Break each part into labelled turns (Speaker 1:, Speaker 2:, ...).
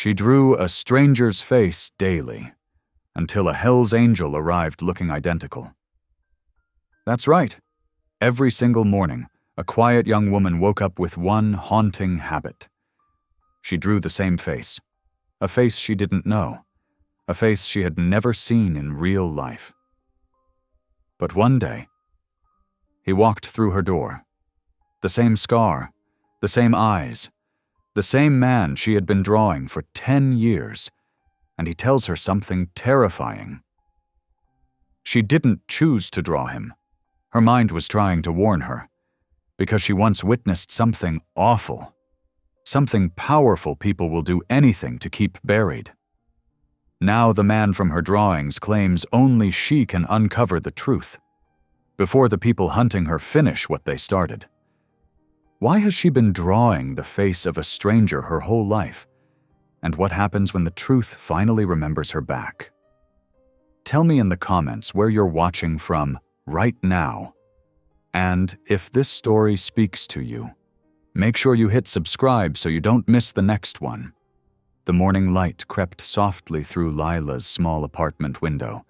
Speaker 1: She drew a stranger's face daily, until a Hell's Angel arrived looking identical. That's right. Every single morning, a quiet young woman woke up with one haunting habit. She drew the same face, a face she didn't know, a face she had never seen in real life. But one day, he walked through her door. The same scar, the same eyes, the same man she had been drawing for 10 years, and he tells her something terrifying. She didn't choose to draw him. Her mind was trying to warn her, because she once witnessed something awful, something powerful people will do anything to keep buried. Now the man from her drawings claims only she can uncover the truth, before the people hunting her finish what they started. Why has she been drawing the face of a stranger her whole life? And what happens when the truth finally remembers her back? Tell me in the comments where you're watching from right now. And if this story speaks to you, make sure you hit subscribe so you don't miss the next one. The morning light crept softly through Lila's small apartment window,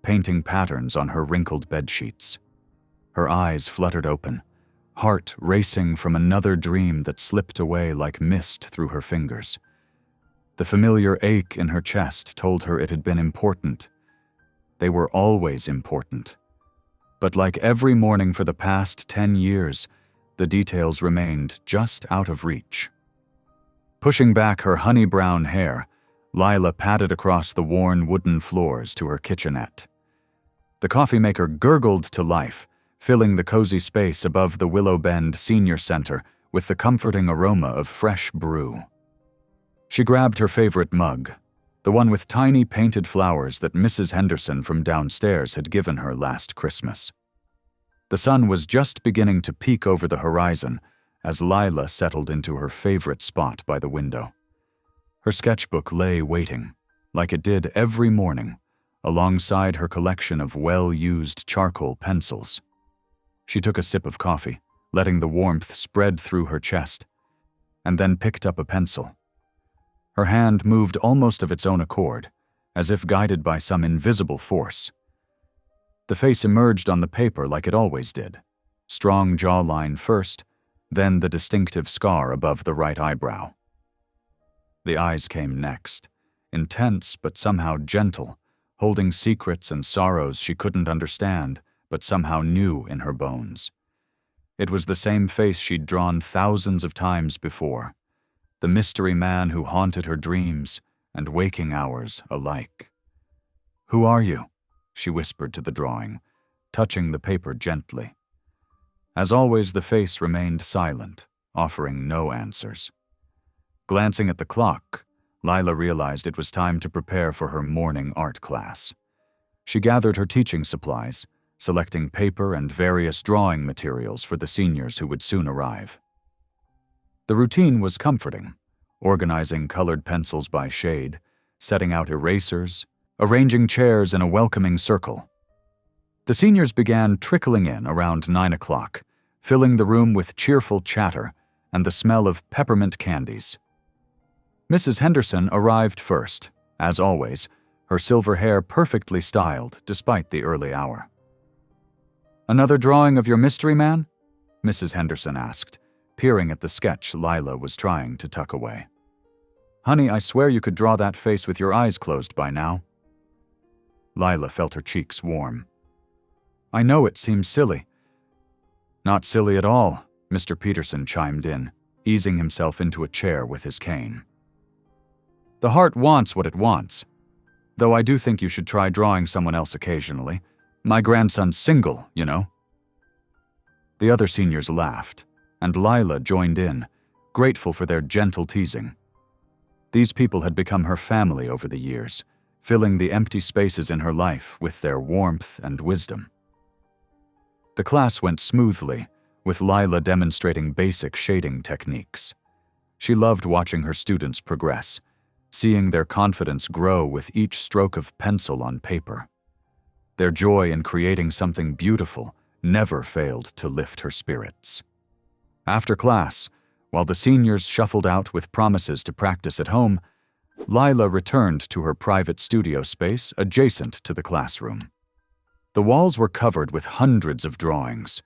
Speaker 1: painting patterns on her wrinkled bedsheets. Her eyes fluttered open, heart racing from another dream that slipped away like mist through her fingers. The familiar ache in her chest told her it had been important. They were always important. But like every morning for the past 10 years, the details remained just out of reach. Pushing back her honey-brown hair, Lila padded across the worn wooden floors to her kitchenette. The coffee maker gurgled to life, filling the cozy space above the Willow Bend Senior Center with the comforting aroma of fresh brew. She grabbed her favorite mug, the one with tiny painted flowers that Mrs. Henderson from downstairs had given her last Christmas. The sun was just beginning to peek over the horizon as Lila settled into her favorite spot by the window. Her sketchbook lay waiting, like it did every morning, alongside her collection of well-used charcoal pencils. She took a sip of coffee, letting the warmth spread through her chest, and then picked up a pencil. Her hand moved almost of its own accord, as if guided by some invisible force. The face emerged on the paper like it always did, strong jawline first, then the distinctive scar above the right eyebrow. The eyes came next, intense but somehow gentle, holding secrets and sorrows she couldn't understand, but somehow knew in her bones. It was the same face she'd drawn thousands of times before, the mystery man who haunted her dreams and waking hours alike. "Who are you?" she whispered to the drawing, touching the paper gently. As always, the face remained silent, offering no answers. Glancing at the clock, Lila realized it was time to prepare for her morning art class. She gathered her teaching supplies, selecting paper and various drawing materials for the seniors who would soon arrive. The routine was comforting, organizing colored pencils by shade, setting out erasers, arranging chairs in a welcoming circle. The seniors began trickling in around 9 o'clock, filling the room with cheerful chatter and the smell of peppermint candies. Mrs. Henderson arrived first, as always, her silver hair perfectly styled despite the early hour. "Another drawing of your mystery man?" Mrs. Henderson asked, peering at the sketch Lila was trying to tuck away. "Honey, I swear you could draw that face with your eyes closed by now." Lila felt her cheeks warm. "I know it seems silly." "Not silly at all," Mr. Peterson chimed in, easing himself into a chair with his cane. "The heart wants what it wants. Though I do think you should try drawing someone else occasionally. My grandson's single, you know." The other seniors laughed, and Lila joined in, grateful for their gentle teasing. These people had become her family over the years, filling the empty spaces in her life with their warmth and wisdom. The class went smoothly, with Lila demonstrating basic shading techniques. She loved watching her students progress, seeing their confidence grow with each stroke of pencil on paper. Their joy in creating something beautiful never failed to lift her spirits. After class, while the seniors shuffled out with promises to practice at home, Lila returned to her private studio space adjacent to the classroom. The walls were covered with hundreds of drawings,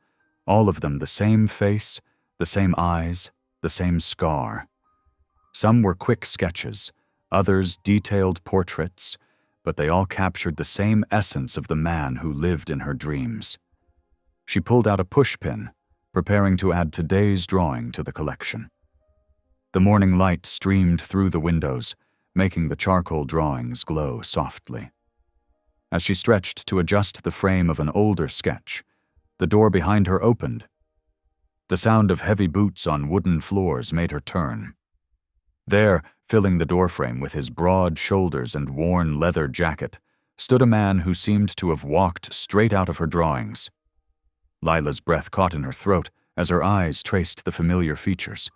Speaker 1: all of them the same face, the same eyes, the same scar. Some were quick sketches, others detailed portraits, but they all captured the same essence of the man who lived in her dreams. She pulled out a pushpin, preparing to add today's drawing to the collection. The morning light streamed through the windows, making the charcoal drawings glow softly. As she stretched to adjust the frame of an older sketch, the door behind her opened. The sound of heavy boots on wooden floors made her turn. There, filling the doorframe with his broad shoulders and worn leather jacket, stood a man who seemed to have walked straight out of her drawings. Lila's breath caught in her throat as her eyes traced the familiar features.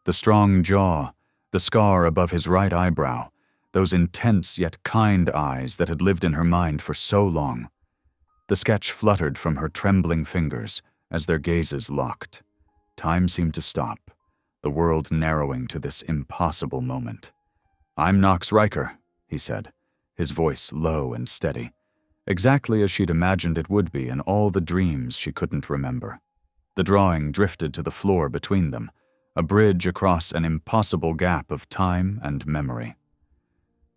Speaker 1: The strong jaw, the scar above his right eyebrow, those intense yet kind eyes that had lived in her mind for so long. The sketch fluttered from her trembling fingers as their gazes locked. Time seemed to stop, the world narrowing to this impossible moment. "I'm Knox Riker," he said, his voice low and steady, exactly as she'd imagined it would be in all the dreams she couldn't remember. The drawing drifted to the floor between them, a bridge across an impossible gap of time and memory.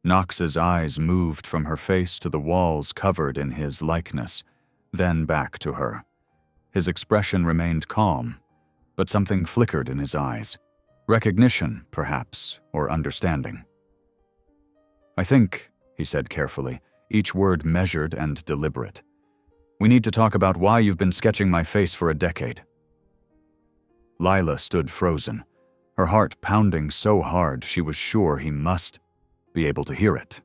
Speaker 1: Knox's eyes moved from her face to the walls covered in his likeness, then back to her. His expression remained calm, but something flickered in his eyes. Recognition, perhaps, or understanding. "I think," he said carefully, each word measured and deliberate, "we need to talk about why you've been sketching my face for a decade." Lila stood frozen, her heart pounding so hard she was sure he must be able to hear it.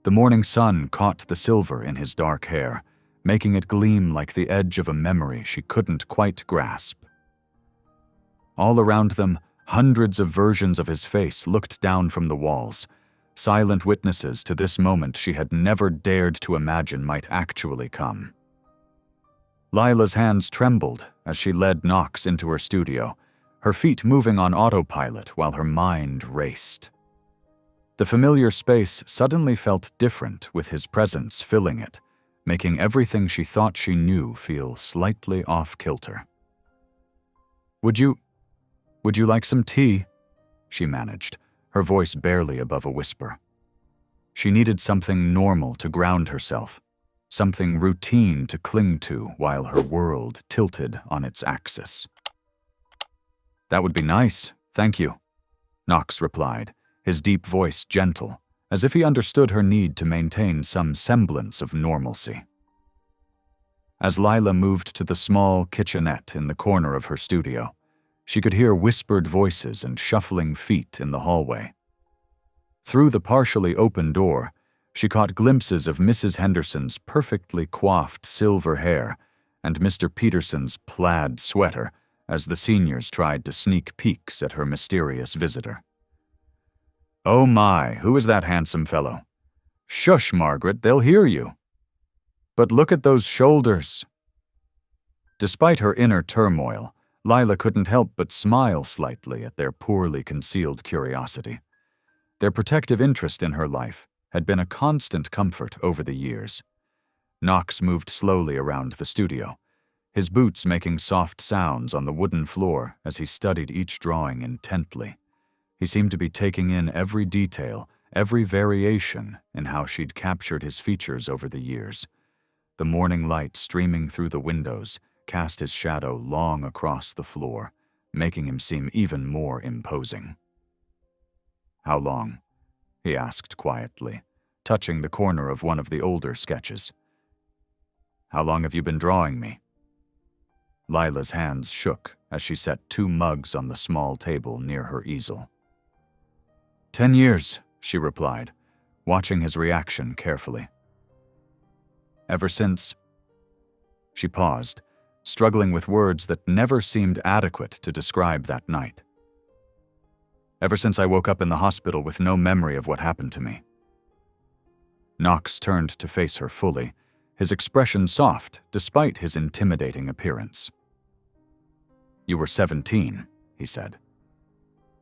Speaker 1: The morning sun caught the silver in his dark hair, making it gleam like the edge of a memory she couldn't quite grasp. All around them, hundreds of versions of his face looked down from the walls, silent witnesses to this moment she had never dared to imagine might actually come. Lila's hands trembled as she led Knox into her studio, her feet moving on autopilot while her mind raced. The familiar space suddenly felt different with his presence filling it, making everything she thought she knew feel slightly off-kilter. Would you like some tea?" she managed, her voice barely above a whisper. She needed something normal to ground herself, something routine to cling to while her world tilted on its axis. "That would be nice, thank you," Knox replied, his deep voice gentle, as if he understood her need to maintain some semblance of normalcy. As Lila moved to the small kitchenette in the corner of her studio, she could hear whispered voices and shuffling feet in the hallway. Through the partially open door, she caught glimpses of Mrs. Henderson's perfectly coiffed silver hair and Mr. Peterson's plaid sweater as the seniors tried to sneak peeks at her mysterious visitor. "Oh my, who is that handsome fellow? Shush, Margaret, they'll hear you. But look at those shoulders." Despite her inner turmoil, Lila couldn't help but smile slightly at their poorly concealed curiosity. Their protective interest in her life had been a constant comfort over the years. Knox moved slowly around the studio, his boots making soft sounds on the wooden floor as he studied each drawing intently. He seemed to be taking in every detail, every variation in how she'd captured his features over the years. The morning light streaming through the windows cast his shadow long across the floor, making him seem even more imposing. "How long?" he asked quietly, touching the corner of one of the older sketches. "How long have you been drawing me?" Lila's hands shook as she set 2 mugs on the small table near her easel. 10 years, she replied, watching his reaction carefully. Ever since... She paused, struggling with words that never seemed adequate to describe that night. Ever since I woke up in the hospital with no memory of what happened to me. Knox turned to face her fully, his expression soft despite his intimidating appearance. "You were 17, he said.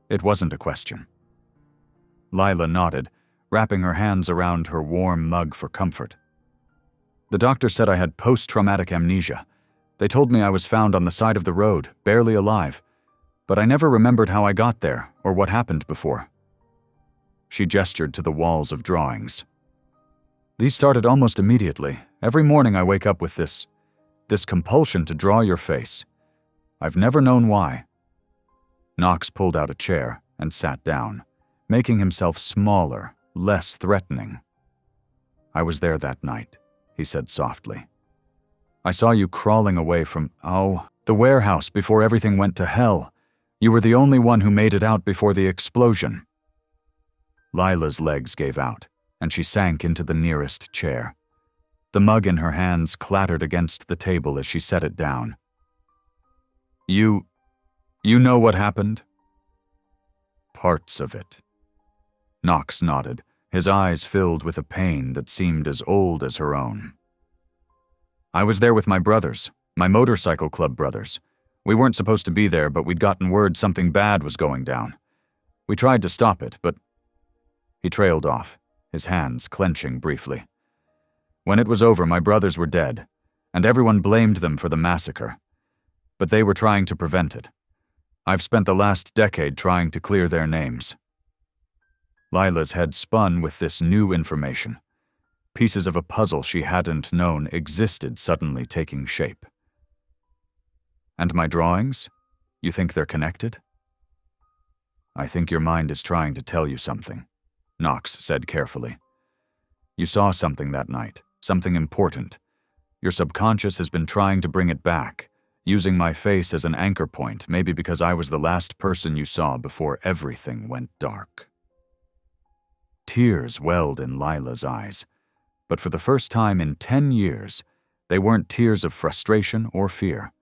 Speaker 1: It wasn't a question. Lila nodded, wrapping her hands around her warm mug for comfort. The doctor said I had post-traumatic amnesia. They told me I was found on the side of the road, barely alive, but I never remembered how I got there or what happened before. She gestured to the walls of drawings. These started almost immediately. Every morning I wake up with this compulsion to draw your face. I've never known why. Knox pulled out a chair and sat down, making himself smaller, less threatening. I was there that night, he said softly. I saw you crawling away from, the warehouse before everything went to hell. You were the only one who made it out before the explosion. Lila's legs gave out, and she sank into the nearest chair. The mug in her hands clattered against the table as she set it down. You know what happened? Parts of it. Knox nodded, his eyes filled with a pain that seemed as old as her own. I was there with my brothers, my motorcycle club brothers. We weren't supposed to be there, but we'd gotten word something bad was going down. We tried to stop it, but... He trailed off, his hands clenching briefly. When it was over, my brothers were dead, and everyone blamed them for the massacre. But they were trying to prevent it. I've spent the last decade trying to clear their names. Lila's head spun with this new information. Pieces of a puzzle she hadn't known existed suddenly taking shape. And my drawings? You think they're connected? I think your mind is trying to tell you something, Knox said carefully. You saw something that night, something important. Your subconscious has been trying to bring it back, using my face as an anchor point, maybe because I was the last person you saw before everything went dark. Tears welled in Lila's eyes, but for the first time in 10 years, they weren't tears of frustration or fear.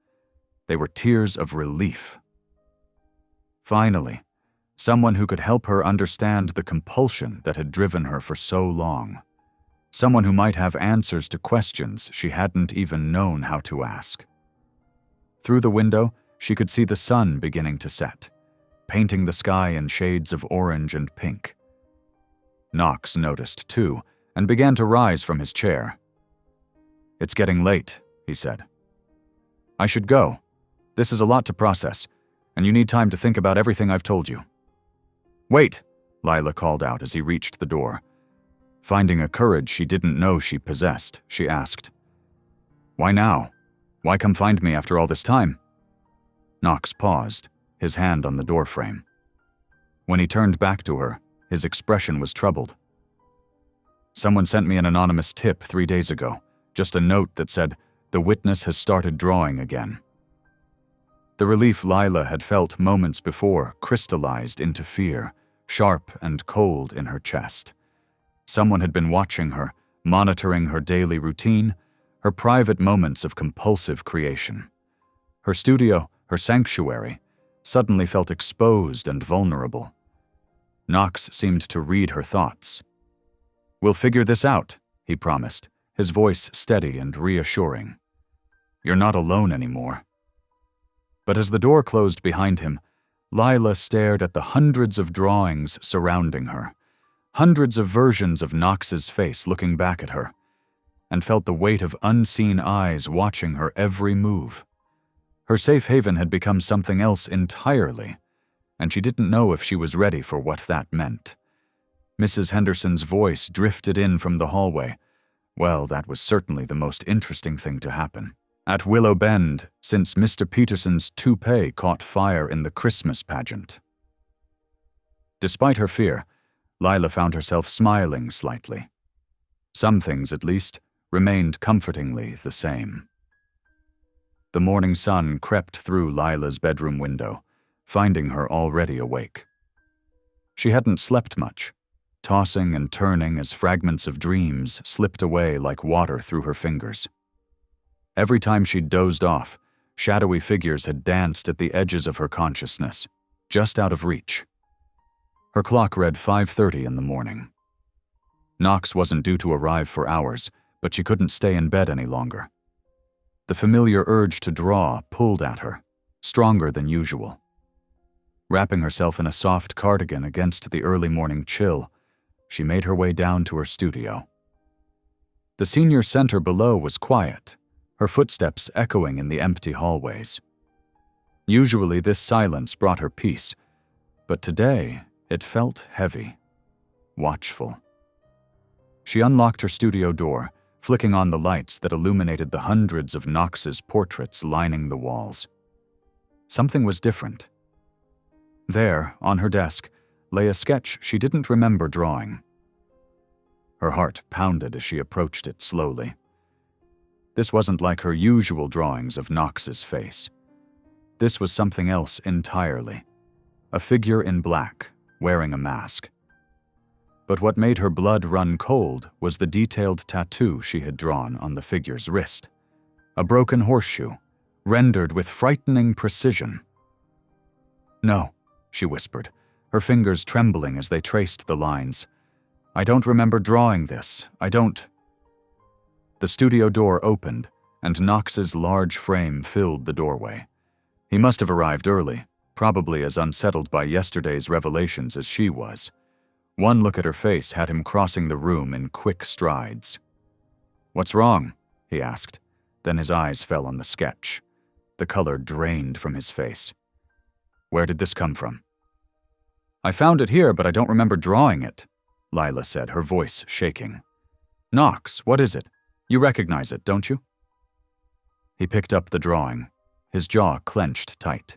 Speaker 1: They were tears of relief. Finally, someone who could help her understand the compulsion that had driven her for so long. Someone who might have answers to questions she hadn't even known how to ask. Through the window, she could see the sun beginning to set, painting the sky in shades of orange and pink. Knox noticed too, and began to rise from his chair. It's getting late, he said. I should go. This is a lot to process, and you need time to think about everything I've told you. Wait, Lila called out as he reached the door. Finding a courage she didn't know she possessed, she asked, Why now? Why come find me after all this time? Knox paused, his hand on the doorframe. When he turned back to her, his expression was troubled. Someone sent me an anonymous tip 3 days ago, just a note that said, the witness has started drawing again. The relief Lila had felt moments before crystallized into fear, sharp and cold in her chest. Someone had been watching her, monitoring her daily routine, her private moments of compulsive creation. Her studio, her sanctuary, suddenly felt exposed and vulnerable. Knox seemed to read her thoughts. We'll figure this out, he promised, his voice steady and reassuring. You're not alone anymore. But as the door closed behind him, Lila stared at the hundreds of drawings surrounding her, hundreds of versions of Knox's face looking back at her, and felt the weight of unseen eyes watching her every move. Her safe haven had become something else entirely, and she didn't know if she was ready for what that meant. Mrs. Henderson's voice drifted in from the hallway. Well, that was certainly the most interesting thing to happen at Willow Bend since Mr. Peterson's toupee caught fire in the Christmas pageant. Despite her fear, Lila found herself smiling slightly. Some things, at least, remained comfortingly the same. The morning sun crept through Lila's bedroom window, finding her already awake. She hadn't slept much, tossing and turning as fragments of dreams slipped away like water through her fingers. Every time she'd dozed off, shadowy figures had danced at the edges of her consciousness, just out of reach. Her clock read 5:30 in the morning. Knox wasn't due to arrive for hours, but she couldn't stay in bed any longer. The familiar urge to draw pulled at her, stronger than usual. Wrapping herself in a soft cardigan against the early morning chill, she made her way down to her studio. The senior center below was quiet, her footsteps echoing in the empty hallways. Usually this silence brought her peace, but today it felt heavy, watchful. She unlocked her studio door, flicking on the lights that illuminated the hundreds of Knox's portraits lining the walls. Something was different. There, on her desk, lay a sketch she didn't remember drawing. Her heart pounded as she approached it slowly. This wasn't like her usual drawings of Knox's face. This was something else entirely. A figure in black, wearing a mask. But what made her blood run cold was the detailed tattoo she had drawn on the figure's wrist. A broken horseshoe, rendered with frightening precision. "No," she whispered, her fingers trembling as they traced the lines. "I don't remember drawing this. I don't." The studio door opened, and Knox's large frame filled the doorway. He must have arrived early, probably as unsettled by yesterday's revelations as she was. One look at her face had him crossing the room in quick strides. "What's wrong?" he asked. Then his eyes fell on the sketch. The color drained from his face. "Where did this come from?" "I found it here, but I don't remember drawing it," Lila said, her voice shaking. "Knox, what is it? You recognize it, don't you?" He picked up the drawing, his jaw clenched tight.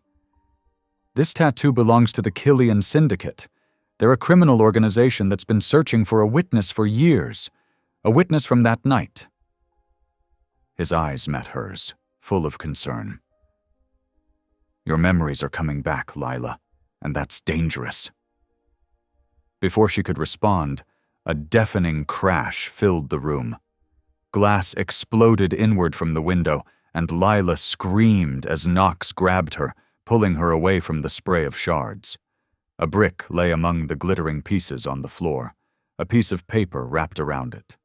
Speaker 1: "This tattoo belongs to the Killian Syndicate. They're a criminal organization that's been searching for a witness for years. A witness from that night." His eyes met hers, full of concern. "Your memories are coming back, Lila, and that's dangerous." Before she could respond, a deafening crash filled the room. Glass exploded inward from the window, and Lila screamed as Knox grabbed her, pulling her away from the spray of shards. A brick lay among the glittering pieces on the floor, a piece of paper wrapped around it.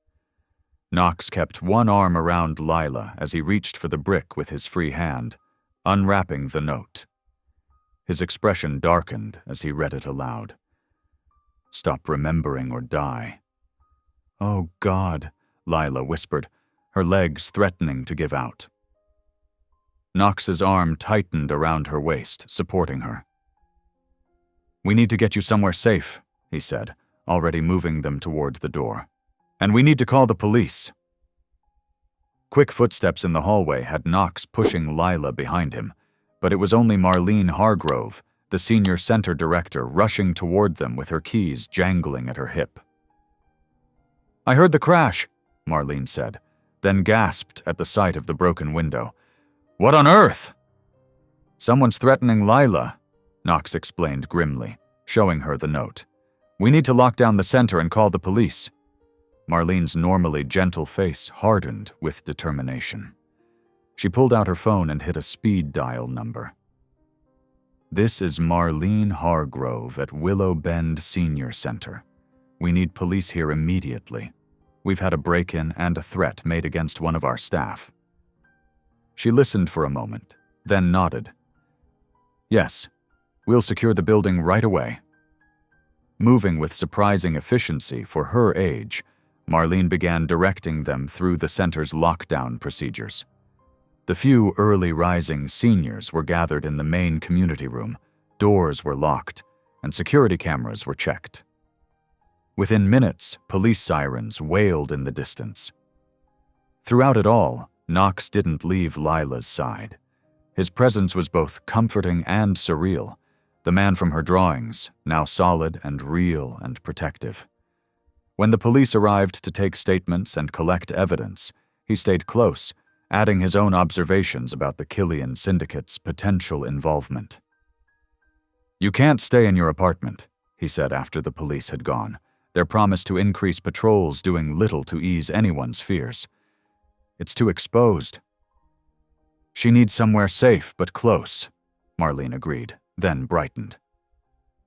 Speaker 1: Knox kept one arm around Lila as he reached for the brick with his free hand, unwrapping the note. His expression darkened as he read it aloud. "Stop remembering or die." "Oh, God," Lila whispered, her legs threatening to give out. Knox's arm tightened around her waist, supporting her. "We need to get you somewhere safe," he said, already moving them toward the door. "And we need to call the police." Quick footsteps in the hallway had Knox pushing Lila behind him, but it was only Marlene Hargrove, the senior center director, rushing toward them with her keys jangling at her hip. "I heard the crash," Marlene said, then gasped at the sight of the broken window. "What on earth?" "Someone's threatening Lila," Knox explained grimly, showing her the note. "We need to lock down the center and call the police." Marlene's normally gentle face hardened with determination. She pulled out her phone and hit a speed dial number. "This is Marlene Hargrove at Willow Bend Senior Center. We need police here immediately. We've had a break-in and a threat made against one of our staff." She listened for a moment, then nodded. "Yes, we'll secure the building right away." Moving with surprising efficiency for her age, Marlene began directing them through the center's lockdown procedures. The few early rising seniors were gathered in the main community room, doors were locked, and security cameras were checked. Within minutes, police sirens wailed in the distance. Throughout it all, Knox didn't leave Lila's side. His presence was both comforting and surreal, the man from her drawings, now solid and real and protective. When the police arrived to take statements and collect evidence, he stayed close, adding his own observations about the Killian Syndicate's potential involvement. "You can't stay in your apartment," he said after the police had gone, their promise to increase patrols doing little to ease anyone's fears. "It's too exposed." "She needs somewhere safe but close," Marlene agreed, then brightened.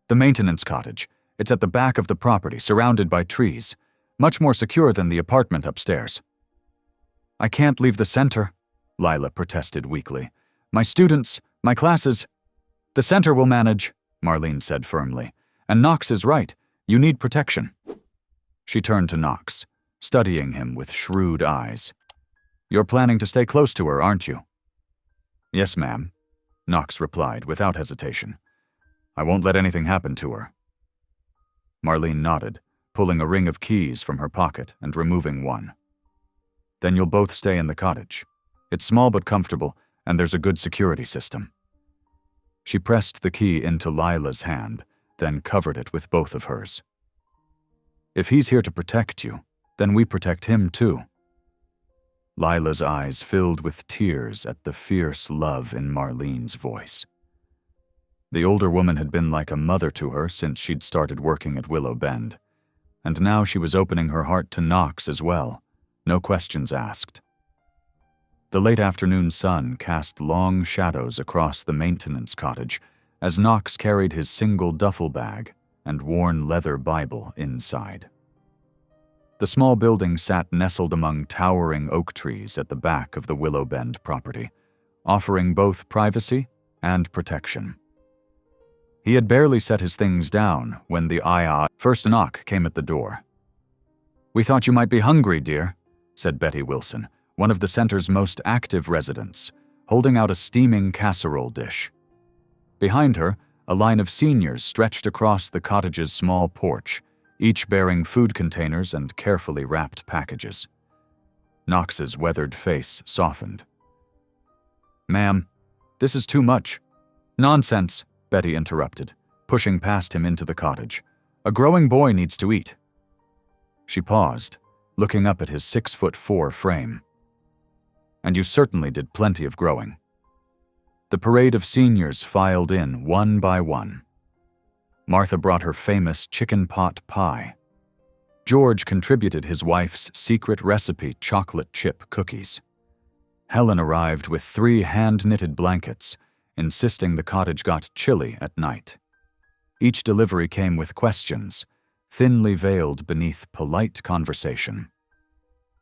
Speaker 1: "The maintenance cottage. It's at the back of the property, surrounded by trees. Much more secure than the apartment upstairs." "I can't leave the center," Lila protested weakly. "My students, my classes." "The center will manage," Marlene said firmly. "And Knox is right. You need protection." She turned to Knox, studying him with shrewd eyes. "You're planning to stay close to her, aren't you?" "Yes, ma'am," Knox replied without hesitation. "I won't let anything happen to her." Marlene nodded, pulling a ring of keys from her pocket and removing one. "Then you'll both stay in the cottage. It's small but comfortable, and there's a good security system." She pressed the key into Lila's hand, then covered it with both of hers. "If he's here to protect you, then we protect him too." Lila's eyes filled with tears at the fierce love in Marlene's voice. The older woman had been like a mother to her since she'd started working at Willow Bend, and now she was opening her heart to Knox as well, no questions asked. The late afternoon sun cast long shadows across the maintenance cottage as Knox carried his single duffel bag and worn leather Bible inside. The small building sat nestled among towering oak trees at the back of the Willow Bend property, offering both privacy and protection. He had barely set his things down when the first knock came at the door. "We thought you might be hungry, dear," said Betty Wilson, one of the center's most active residents, holding out a steaming casserole dish. Behind her, a line of seniors stretched across the cottage's small porch, each bearing food containers and carefully wrapped packages. Knox's weathered face softened. "Ma'am, this is too much." "Nonsense," Betty interrupted, pushing past him into the cottage. "A growing boy needs to eat." She paused, looking up at his 6'4" frame. "And you certainly did plenty of growing." The parade of seniors filed in one by one. Martha brought her famous chicken pot pie. George contributed his wife's secret recipe chocolate chip cookies. Helen arrived with 3 hand-knitted blankets, insisting the cottage got chilly at night. Each delivery came with questions, thinly veiled beneath polite conversation.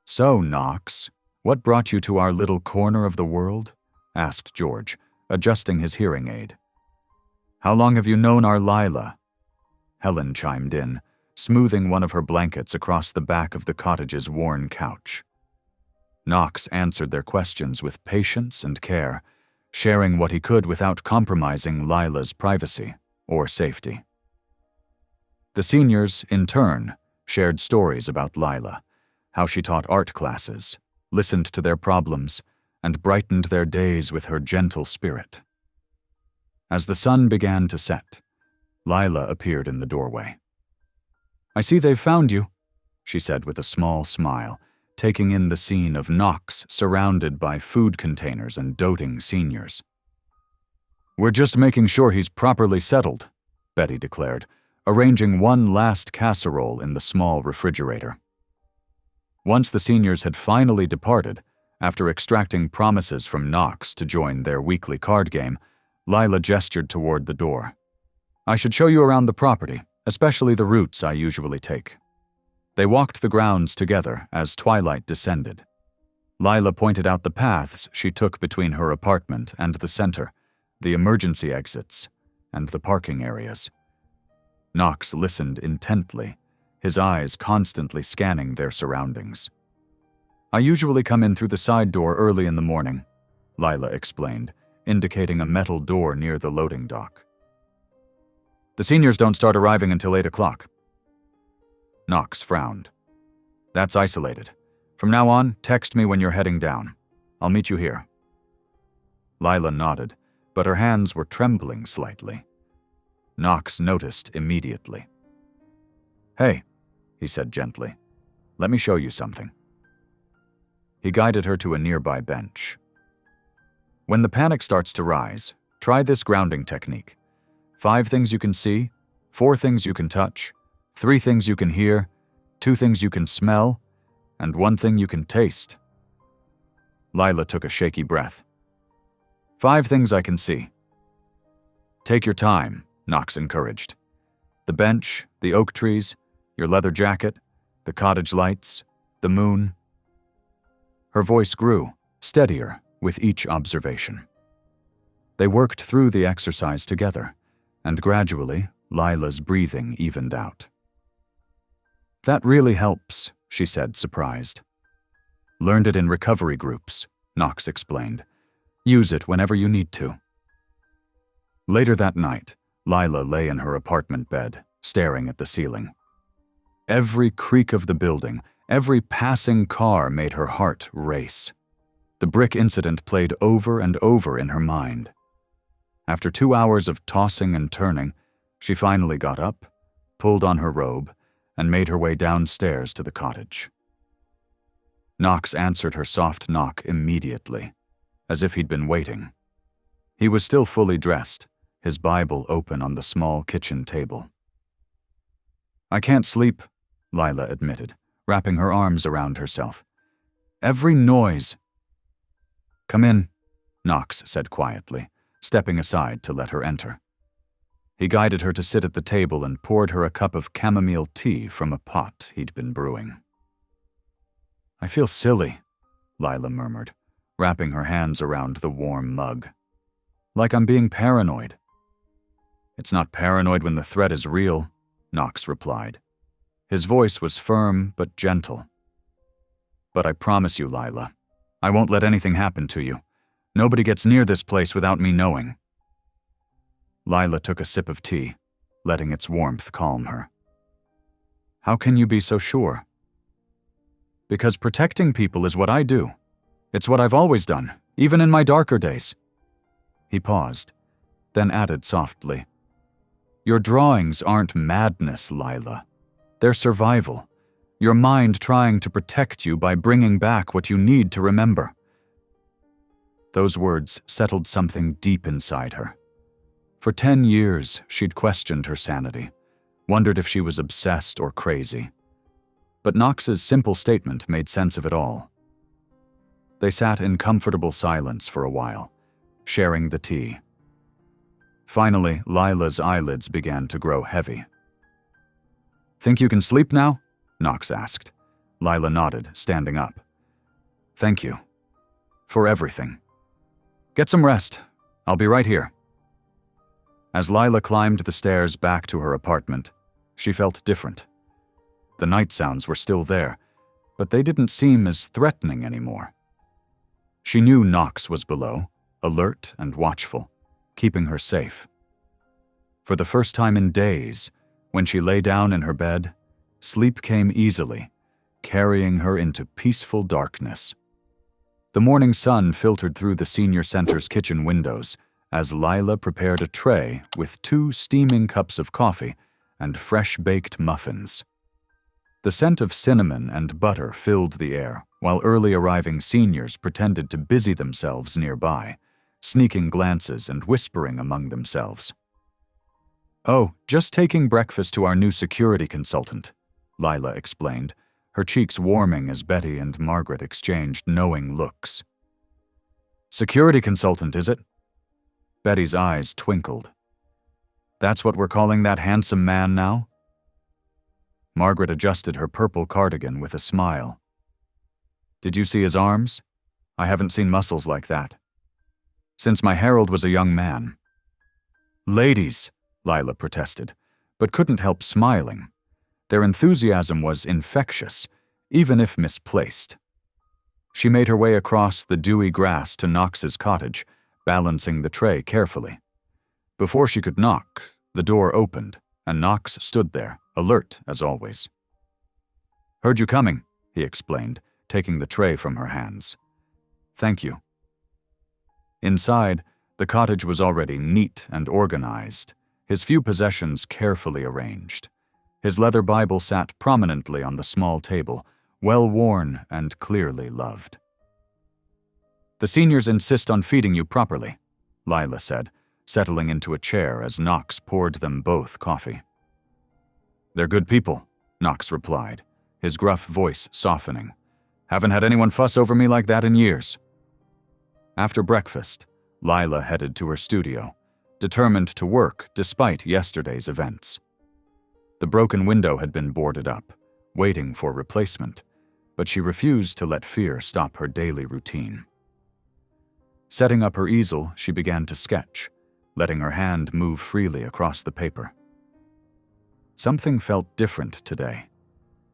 Speaker 1: "So, Knox, what brought you to our little corner of the world?" asked George, adjusting his hearing aid. "How long have you known our Lila?" Helen chimed in, smoothing one of her blankets across the back of the cottage's worn couch. Knox answered their questions with patience and care, sharing what he could without compromising Lila's privacy or safety. The seniors, in turn, shared stories about Lila, how she taught art classes, listened to their problems, and brightened their days with her gentle spirit. As the sun began to set, Lila appeared in the doorway. "I see they've found you," she said with a small smile, taking in the scene of Knox surrounded by food containers and doting seniors. "We're just making sure he's properly settled," Betty declared, arranging one last casserole in the small refrigerator. Once the seniors had finally departed, after extracting promises from Knox to join their weekly card game, Lila gestured toward the door. "I should show you around the property, especially the routes I usually take." They walked the grounds together as twilight descended. Lila pointed out the paths she took between her apartment and the center, the emergency exits, and the parking areas. Knox listened intently, his eyes constantly scanning their surroundings. "I usually come in through the side door early in the morning," Lila explained, indicating a metal door near the loading dock. "The seniors don't start arriving until 8 o'clock. Knox frowned. "That's isolated. From now on, text me when you're heading down. I'll meet you here." Lila nodded, but her hands were trembling slightly. Knox noticed immediately. "Hey," he said gently, "let me show you something." He guided her to a nearby bench. "When the panic starts to rise, try this grounding technique. 5 things you can see, 4 things you can touch, 3 things you can hear, 2 things you can smell, and 1 thing you can taste." Lila took a shaky breath. "5 things I can see." "Take your time," Knox encouraged. "The bench, the oak trees, your leather jacket, the cottage lights, the moon." Her voice grew, steadier, with each observation. They worked through the exercise together, and gradually, Lila's breathing evened out. "That really helps," she said, surprised. "Learned it in recovery groups," Knox explained. "Use it whenever you need to." Later that night, Lila lay in her apartment bed, staring at the ceiling. Every creak of the building, every passing car made her heart race. The brick incident played over and over in her mind. After 2 hours of tossing and turning, she finally got up, pulled on her robe, and made her way downstairs to the cottage. Knox answered her soft knock immediately, as if he'd been waiting. He was still fully dressed, his Bible open on the small kitchen table. "I can't sleep," Lila admitted, wrapping her arms around herself. "Every noise—" "Come in," Knox said quietly, stepping aside to let her enter. He guided her to sit at the table and poured her a cup of chamomile tea from a pot he'd been brewing. "I feel silly," Lila murmured, wrapping her hands around the warm mug. "Like I'm being paranoid." "It's not paranoid when the threat is real," Knox replied. His voice was firm but gentle. "But I promise you, Lila, I won't let anything happen to you. Nobody gets near this place without me knowing." Lila took a sip of tea, letting its warmth calm her. "How can you be so sure?" "Because protecting people is what I do. It's what I've always done, even in my darker days." He paused, then added softly, "Your drawings aren't madness, Lila. They're survival. Your mind trying to protect you by bringing back what you need to remember." Those words settled something deep inside her. For 10 years, she'd questioned her sanity, wondered if she was obsessed or crazy. But Knox's simple statement made sense of it all. They sat in comfortable silence for a while, sharing the tea. Finally, Lila's eyelids began to grow heavy. "Think you can sleep now?" Knox asked. Lila nodded, standing up. "Thank you. For everything. Get some rest. I'll be right here." As Lila climbed the stairs back to her apartment, she felt different. The night sounds were still there, but they didn't seem as threatening anymore. She knew Knox was below, alert and watchful, keeping her safe. For the first time in days, when she lay down in her bed, sleep came easily, carrying her into peaceful darkness. The morning sun filtered through the senior center's kitchen windows as Lila prepared a tray with 2 steaming cups of coffee and fresh-baked muffins. The scent of cinnamon and butter filled the air, while early-arriving seniors pretended to busy themselves nearby, sneaking glances and whispering among themselves. "Oh, just taking breakfast to our new security consultant," Lila explained, her cheeks warming as Betty and Margaret exchanged knowing looks. "Security consultant, is it?" Betty's eyes twinkled. "That's what we're calling that handsome man now?" Margaret adjusted her purple cardigan with a smile. "Did you see his arms? I haven't seen muscles like that since my Harold was a young man." "Ladies," Lila protested, but couldn't help smiling. Their enthusiasm was infectious, even if misplaced. She made her way across the dewy grass to Knox's cottage, balancing the tray carefully. Before she could knock, the door opened, and Knox stood there, alert as always. "Heard you coming," he explained, taking the tray from her hands. "Thank you." Inside, the cottage was already neat and organized, his few possessions carefully arranged. His leather Bible sat prominently on the small table, well-worn and clearly loved. "The seniors insist on feeding you properly," Lila said, settling into a chair as Knox poured them both coffee. "They're good people," Knox replied, his gruff voice softening. "Haven't had anyone fuss over me like that in years." After breakfast, Lila headed to her studio, determined to work despite yesterday's events. The broken window had been boarded up, waiting for replacement, but she refused to let fear stop her daily routine. Setting up her easel, she began to sketch, letting her hand move freely across the paper. Something felt different today.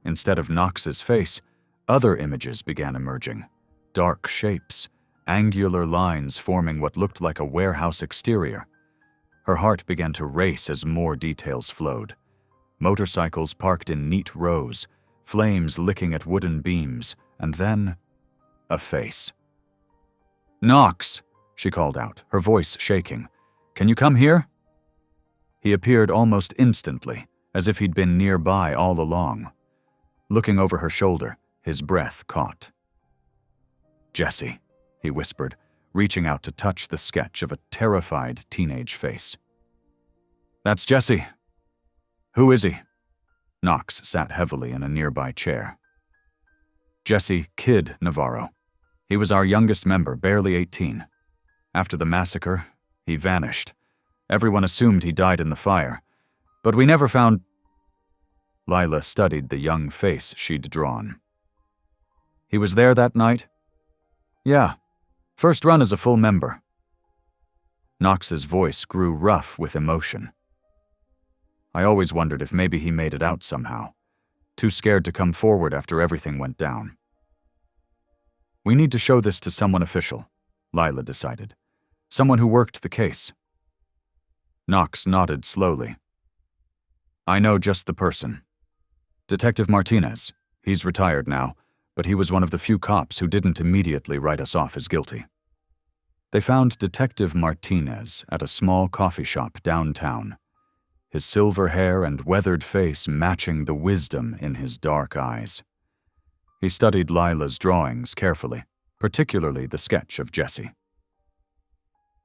Speaker 1: Instead of Knox's face, other images began emerging. Dark shapes, angular lines forming what looked like a warehouse exterior. Her heart began to race as more details flowed. Motorcycles parked in neat rows, flames licking at wooden beams, and then a face. "Knox!" she called out, her voice shaking. "Can you come here?" He appeared almost instantly, as if he'd been nearby all along. Looking over her shoulder, his breath caught. "Jesse," he whispered, reaching out to touch the sketch of a terrified teenage face. "That's Jesse. Who is he?" Knox sat heavily in a nearby chair. "Jesse Kid Navarro. He was our youngest member, barely 18. After the massacre, he vanished. Everyone assumed he died in the fire, but we never found—" Lila studied the young face she'd drawn. "He was there that night?" "Yeah. First run as a full member." Knox's voice grew rough with emotion. "I always wondered if maybe he made it out somehow. Too scared to come forward after everything went down." "We need to show this to someone official," Lila decided. "Someone who worked the case." Knox nodded slowly. "I know just the person. Detective Martinez. He's retired now, but he was one of the few cops who didn't immediately write us off as guilty." They found Detective Martinez at a small coffee shop downtown, his silver hair and weathered face matching the wisdom in his dark eyes. He studied Lila's drawings carefully, particularly the sketch of Jesse.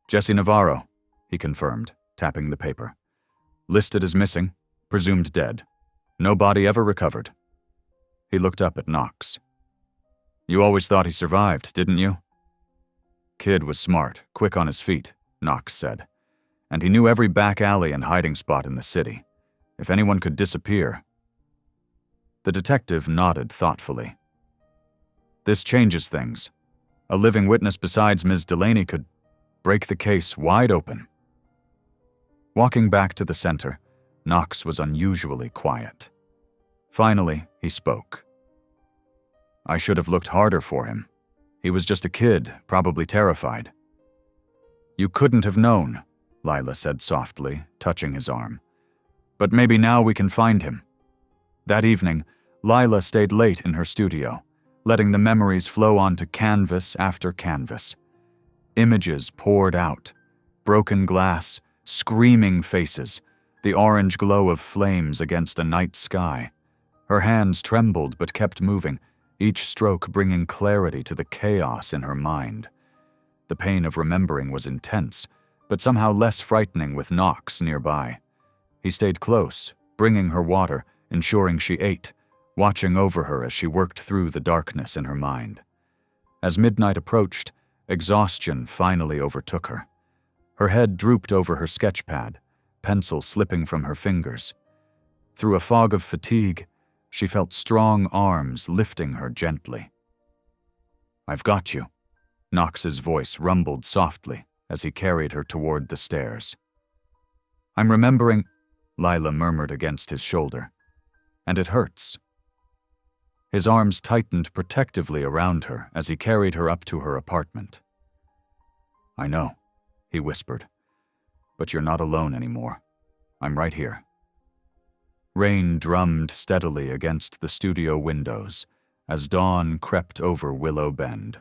Speaker 1: "Jesse Navarro," he confirmed, tapping the paper. "Listed as missing, presumed dead. No body ever recovered." He looked up at Knox. "You always thought he survived, didn't you?" "Kid was smart, quick on his feet," Knox said. "And he knew every back alley and hiding spot in the city. If anyone could disappear—" The detective nodded thoughtfully. "This changes things. A living witness besides Ms. Delaney could break the case wide open." Walking back to the center, Knox was unusually quiet. Finally, he spoke. "I should have looked harder for him. He was just a kid, probably terrified." "You couldn't have known," Lila said softly, touching his arm. "But maybe now we can find him." That evening, Lila stayed late in her studio, letting the memories flow onto canvas after canvas. Images poured out, broken glass, screaming faces, the orange glow of flames against a night sky. Her hands trembled but kept moving, each stroke bringing clarity to the chaos in her mind. The pain of remembering was intense, but somehow less frightening with Knox nearby. He stayed close, bringing her water, ensuring she ate, watching over her as she worked through the darkness in her mind. As midnight approached, exhaustion finally overtook her. Her head drooped over her sketch pad, pencil slipping from her fingers. Through a fog of fatigue, she felt strong arms lifting her gently. "I've got you," Knox's voice rumbled softly as he carried her toward the stairs. "I'm remembering," Lila murmured against his shoulder, "and it hurts." His arms tightened protectively around her as he carried her up to her apartment. "I know," he whispered, "but you're not alone anymore. I'm right here." Rain drummed steadily against the studio windows as dawn crept over Willow Bend.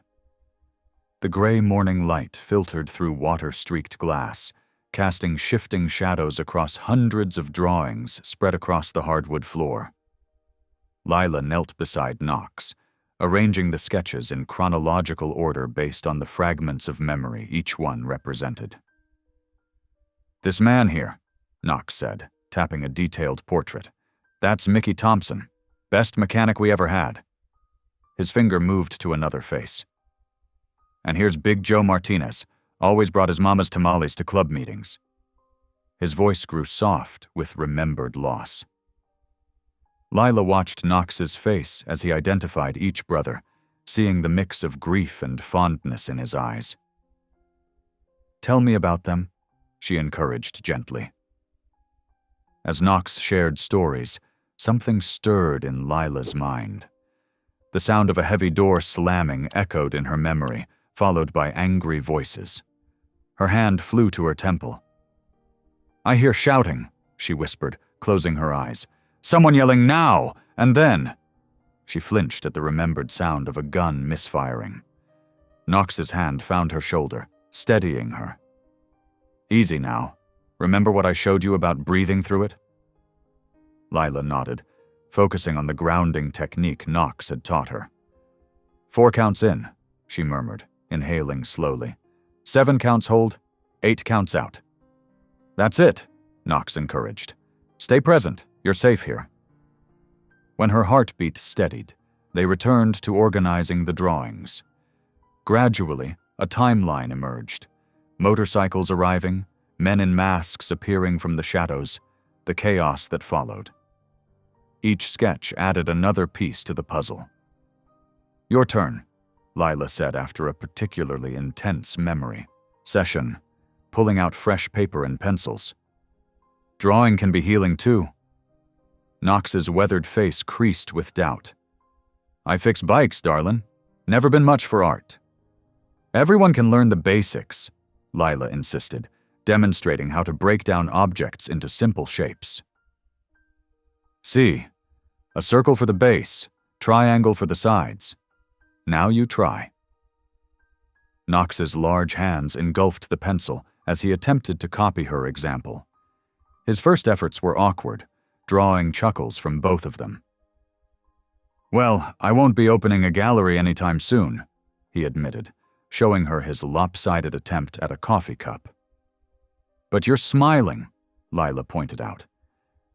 Speaker 1: The gray morning light filtered through water-streaked glass, casting shifting shadows across hundreds of drawings spread across the hardwood floor. Lila knelt beside Knox, arranging the sketches in chronological order based on the fragments of memory each one represented. "This man here," Knox said, tapping a detailed portrait. "That's Mickey Thompson, best mechanic we ever had." His finger moved to another face. "And here's Big Joe Martinez, always brought his mama's tamales to club meetings." His voice grew soft with remembered loss. Lila watched Knox's face as he identified each brother, seeing the mix of grief and fondness in his eyes. "Tell me about them," she encouraged gently. As Knox shared stories, something stirred in Lila's mind. The sound of a heavy door slamming echoed in her memory, followed by angry voices. Her hand flew to her temple. "I hear shouting," she whispered, closing her eyes. "Someone yelling now, and then—" She flinched at the remembered sound of a gun misfiring. Knox's hand found her shoulder, steadying her. "Easy now. Remember what I showed you about breathing through it?" Lila nodded, focusing on the grounding technique Knox had taught her. 4 counts in, she murmured, inhaling slowly. 7 counts hold, 8 counts out. "That's it," Knox encouraged. "Stay present. You're safe here." When her heartbeat steadied, they returned to organizing the drawings. Gradually, a timeline emerged. Motorcycles arriving, men in masks appearing from the shadows, the chaos that followed. Each sketch added another piece to the puzzle. "Your turn," Lila said after a particularly intense memory session, pulling out fresh paper and pencils. "Drawing can be healing too." Knox's weathered face creased with doubt. "I fix bikes, darlin'. Never been much for art." "Everyone can learn the basics," Lila insisted, demonstrating how to break down objects into simple shapes. "See, a circle for the base, triangle for the sides. Now you try." Knox's large hands engulfed the pencil as he attempted to copy her example. His first efforts were awkward, drawing chuckles from both of them. "Well, I won't be opening a gallery anytime soon," he admitted, showing her his lopsided attempt at a coffee cup. "But you're smiling," Lila pointed out.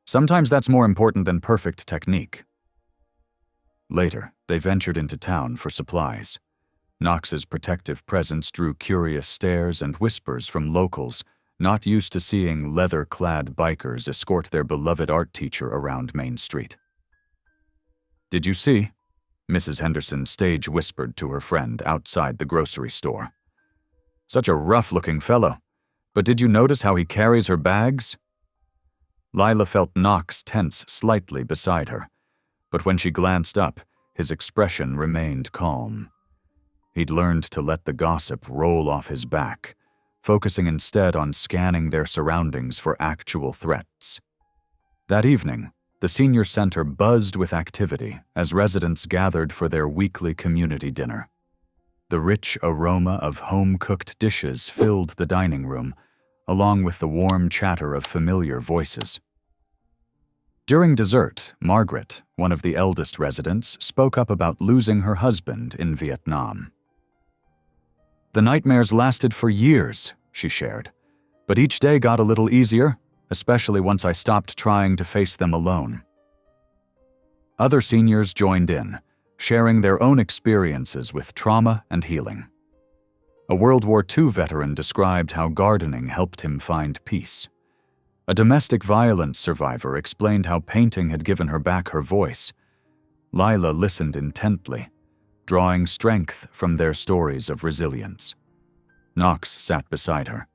Speaker 1: "Sometimes that's more important than perfect technique." Later, they ventured into town for supplies. Knox's protective presence drew curious stares and whispers from locals not used to seeing leather-clad bikers escort their beloved art teacher around Main Street. "Did you see?" Mrs. Henderson stage whispered to her friend outside the grocery store. "Such a rough-looking fellow. But did you notice how he carries her bags?" Lila felt Knox tense slightly beside her, but when she glanced up, his expression remained calm. He'd learned to let the gossip roll off his back, focusing instead on scanning their surroundings for actual threats. That evening, the senior center buzzed with activity as residents gathered for their weekly community dinner. The rich aroma of home-cooked dishes filled the dining room, along with the warm chatter of familiar voices. During dessert, Margaret, one of the eldest residents, spoke up about losing her husband in Vietnam. "The nightmares lasted for years," she shared, "but each day got a little easier, especially once I stopped trying to face them alone." Other seniors joined in, sharing their own experiences with trauma and healing. A World War II veteran described how gardening helped him find peace. A domestic violence survivor explained how painting had given her back her voice. Lila listened intently, drawing strength from their stories of resilience. Knox sat beside her,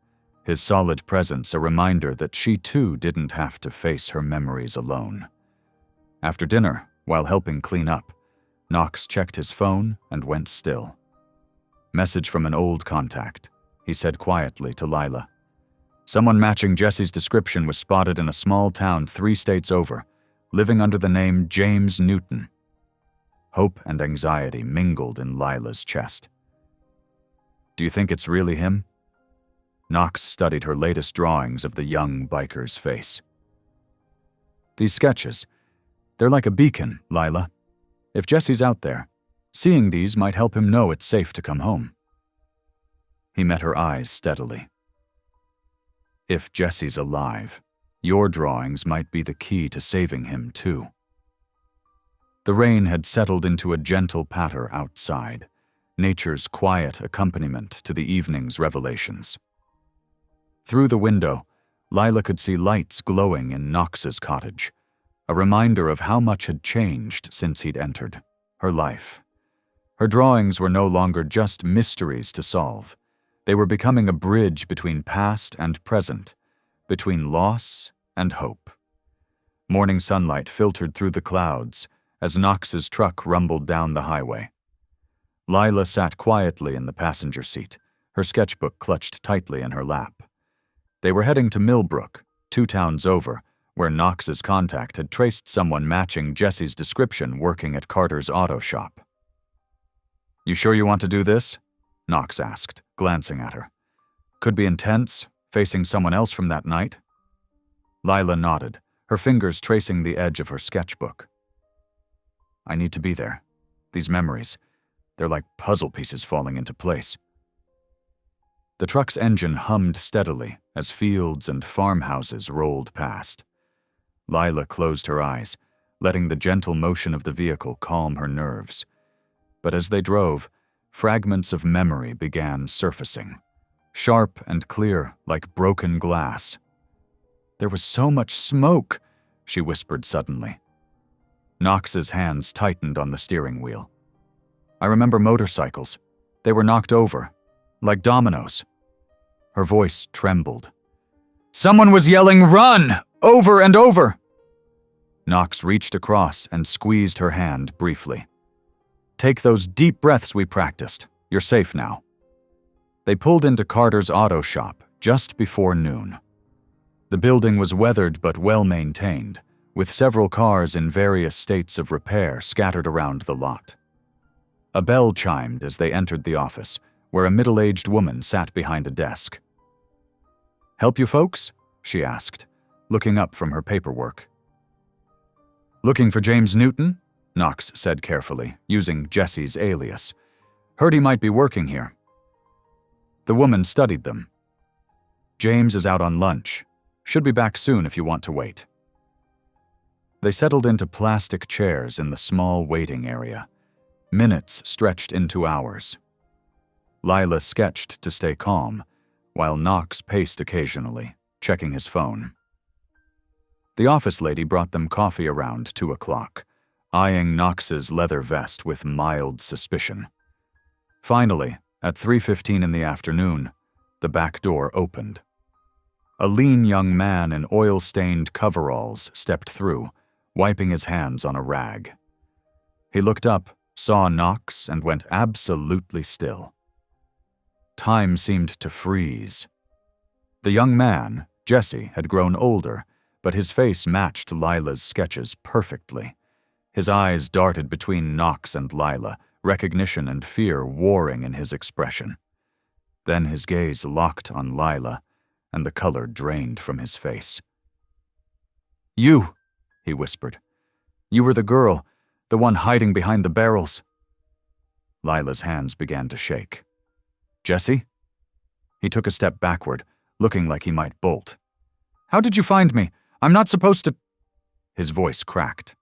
Speaker 1: his solid presence a reminder that she too didn't have to face her memories alone. After dinner, while helping clean up, Knox checked his phone and went still. "Message from an old contact," he said quietly to Lila. "Someone matching Jesse's description was spotted in a small town 3 states over, living under the name James Newton." Hope and anxiety mingled in Lila's chest. "Do you think it's really him?" Knox studied her latest drawings of the young biker's face. "These sketches, they're like a beacon, Lila. If Jesse's out there, seeing these might help him know it's safe to come home." He met her eyes steadily. "If Jesse's alive, your drawings might be the key to saving him too." The rain had settled into a gentle patter outside, nature's quiet accompaniment to the evening's revelations. Through the window, Lila could see lights glowing in Knox's cottage, a reminder of how much had changed since he'd entered her life. Her drawings were no longer just mysteries to solve. They were becoming a bridge between past and present, between loss and hope. Morning sunlight filtered through the clouds as Knox's truck rumbled down the highway. Lila sat quietly in the passenger seat, her sketchbook clutched tightly in her lap. They were heading to Millbrook, 2 towns over, where Knox's contact had traced someone matching Jesse's description working at Carter's auto shop. "You sure you want to do this?" Knox asked, glancing at her. "Could be intense, facing someone else from that night." Lila nodded, her fingers tracing the edge of her sketchbook. "I need to be there. These memories, they're like puzzle pieces falling into place." The truck's engine hummed steadily as fields and farmhouses rolled past. Lila closed her eyes, letting the gentle motion of the vehicle calm her nerves. But as they drove, fragments of memory began surfacing, sharp and clear like broken glass. "There was so much smoke," she whispered suddenly. Knox's hands tightened on the steering wheel. "I remember motorcycles. They were knocked over, like dominoes." Her voice trembled. "Someone was yelling, 'Run!' over and over!" Knox reached across and squeezed her hand briefly. "Take those deep breaths we practiced. You're safe now." They pulled into Carter's auto shop just before noon. The building was weathered but well-maintained, with several cars in various states of repair scattered around the lot. A bell chimed as they entered the office, where a middle-aged woman sat behind a desk. "Help you folks?" she asked, looking up from her paperwork. "Looking for James Newton?" Knox said carefully, using Jesse's alias. "Heard he might be working here." The woman studied them. "James is out on lunch. Should be back soon if you want to wait." They settled into plastic chairs in the small waiting area. Minutes stretched into hours. Lila sketched to stay calm, while Knox paced occasionally, checking his phone. The office lady brought them coffee around 2 o'clock, eyeing Knox's leather vest with mild suspicion. Finally, at 3:15 in the afternoon, the back door opened. A lean young man in oil-stained coveralls stepped through, wiping his hands on a rag. He looked up, saw Knox, and went absolutely still. Time seemed to freeze. The young man, Jesse, had grown older, but his face matched Lila's sketches perfectly. His eyes darted between Knox and Lila, recognition and fear warring in his expression. Then his gaze locked on Lila, and the color drained from his face. "You," he whispered. "You were the girl, the one hiding behind the barrels." Lila's hands began to shake. "Jesse?" He took a step backward, looking like he might bolt. "How did you find me? I'm not supposed to—" His voice cracked.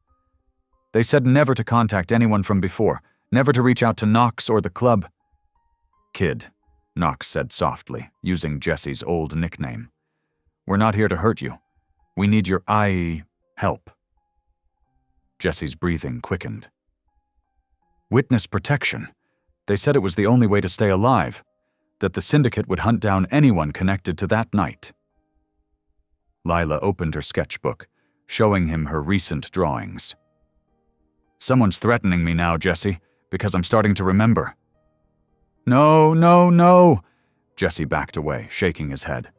Speaker 1: "They said never to contact anyone from before, never to reach out to Knox or the club." "Kid," Knox said softly, using Jesse's old nickname. "We're not here to hurt you. We need your help." Jesse's breathing quickened. "Witness protection. They said it was the only way to stay alive, that the syndicate would hunt down anyone connected to that night." Lila opened her sketchbook, showing him her recent drawings. "Someone's threatening me now, Jesse, because I'm starting to remember." "No, no, no," Jesse backed away, shaking his head.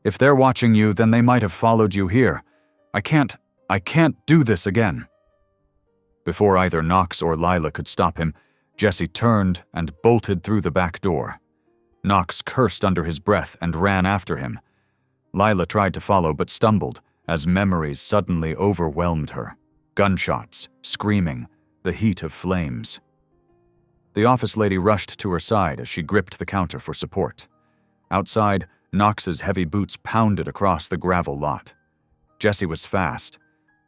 Speaker 1: "If they're watching you, then they might have followed you here. I can't do this again." Before either Knox or Lila could stop him, Jesse turned and bolted through the back door. Knox cursed under his breath and ran after him. Lila tried to follow but stumbled as memories suddenly overwhelmed her. Gunshots, screaming, the heat of flames. The office lady rushed to her side as she gripped the counter for support. Outside, Knox's heavy boots pounded across the gravel lot. Jesse was fast,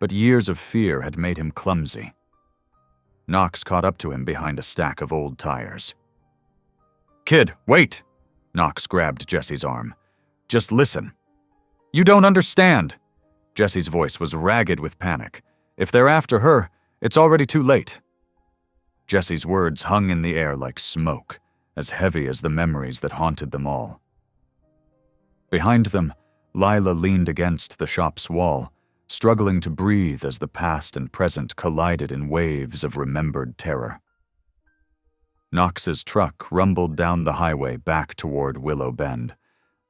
Speaker 1: but years of fear had made him clumsy. Knox caught up to him behind a stack of old tires. "Kid, wait!" Knox grabbed Jesse's arm. "Just listen." "You don't understand." Jesse's voice was ragged with panic. "If they're after her, it's already too late." Jesse's words hung in the air like smoke, as heavy as the memories that haunted them all. Behind them, Lila leaned against the shop's wall, struggling to breathe as the past and present collided in waves of remembered terror. Knox's truck rumbled down the highway back toward Willow Bend,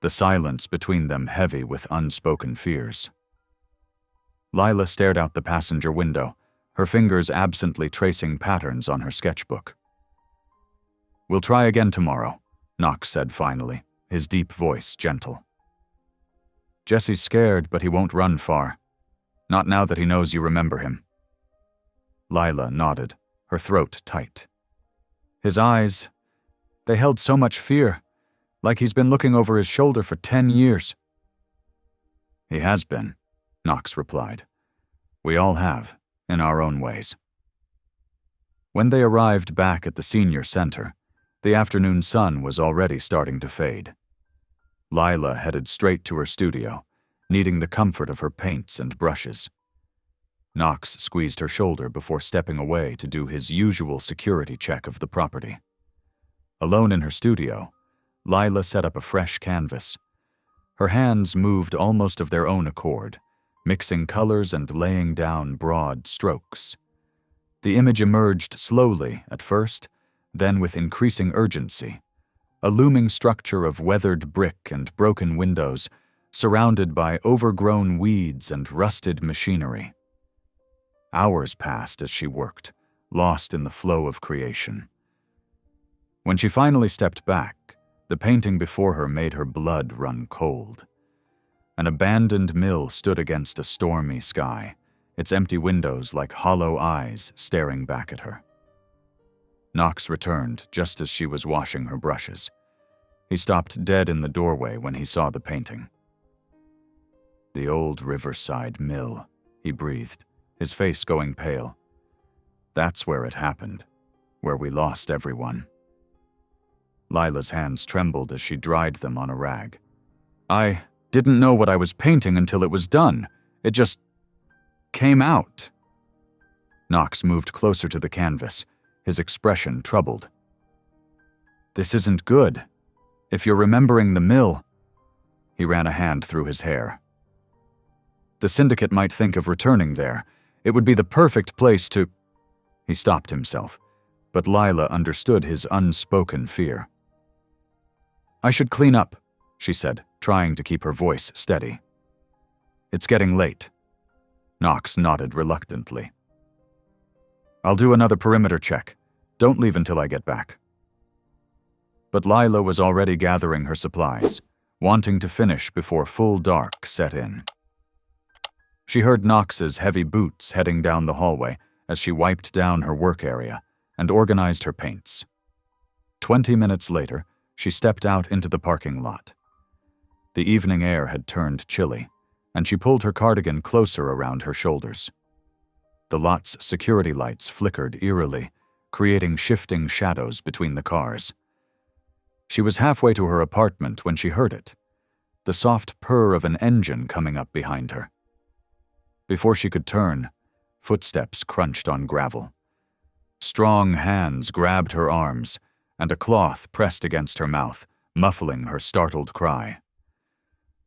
Speaker 1: the silence between them heavy with unspoken fears. Lila stared out the passenger window, her fingers absently tracing patterns on her sketchbook. "We'll try again tomorrow," Knox said finally, his deep voice gentle. "Jesse's scared, but he won't run far. Not now that he knows you remember him." Lila nodded, her throat tight. His eyes, they held so much fear, like he's been looking over his shoulder for 10 years. "He has been," Knox replied. "We all have, in our own ways." When they arrived back at the senior center, the afternoon sun was already starting to fade. Lila headed straight to her studio, needing the comfort of her paints and brushes. Knox squeezed her shoulder before stepping away to do his usual security check of the property. Alone in her studio, Lila set up a fresh canvas. Her hands moved almost of their own accord, mixing colors and laying down broad strokes. The image emerged slowly at first, then with increasing urgency, a looming structure of weathered brick and broken windows, surrounded by overgrown weeds and rusted machinery. Hours passed as she worked, lost in the flow of creation. When she finally stepped back, the painting before her made her blood run cold. An abandoned mill stood against a stormy sky, its empty windows like hollow eyes staring back at her. Knox returned just as she was washing her brushes. He stopped dead in the doorway when he saw the painting. "The old Riverside Mill," he breathed, his face going pale. "That's where it happened, where we lost everyone." Lila's hands trembled as she dried them on a rag. "I didn't know what I was painting until it was done. It just came out." Knox moved closer to the canvas, his expression troubled. "This isn't good. If you're remembering the mill..." He ran a hand through his hair. "The syndicate might think of returning there. It would be the perfect place to..." He stopped himself, but Lila understood his unspoken fear. "I should clean up," she said, trying to keep her voice steady. "It's getting late." Knox nodded reluctantly. "I'll do another perimeter check. Don't leave until I get back." But Lila was already gathering her supplies, wanting to finish before full dark set in. She heard Knox's heavy boots heading down the hallway as she wiped down her work area and organized her paints. 20 minutes later, she stepped out into the parking lot. The evening air had turned chilly, and she pulled her cardigan closer around her shoulders. The lot's security lights flickered eerily, creating shifting shadows between the cars. She was halfway to her apartment when she heard it, the soft purr of an engine coming up behind her. Before she could turn, footsteps crunched on gravel. Strong hands grabbed her arms, and a cloth pressed against her mouth, muffling her startled cry.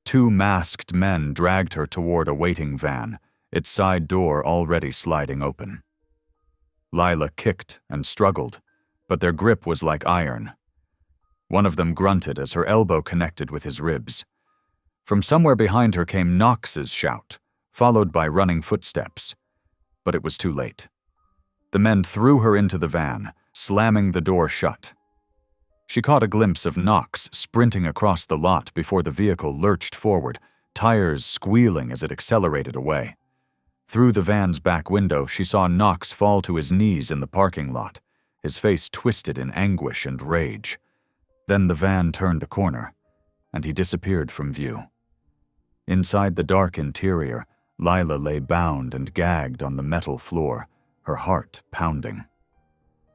Speaker 1: 2 masked men dragged her toward a waiting van, its side door already sliding open. Lila kicked and struggled, but their grip was like iron. One of them grunted as her elbow connected with his ribs. From somewhere behind her came Knox's shout, followed by running footsteps. But it was too late. The men threw her into the van, slamming the door shut. She caught a glimpse of Knox sprinting across the lot before the vehicle lurched forward, tires squealing as it accelerated away. Through the van's back window, she saw Knox fall to his knees in the parking lot, his face twisted in anguish and rage. Then the van turned a corner, and he disappeared from view. Inside the dark interior, Lila lay bound and gagged on the metal floor, her heart pounding.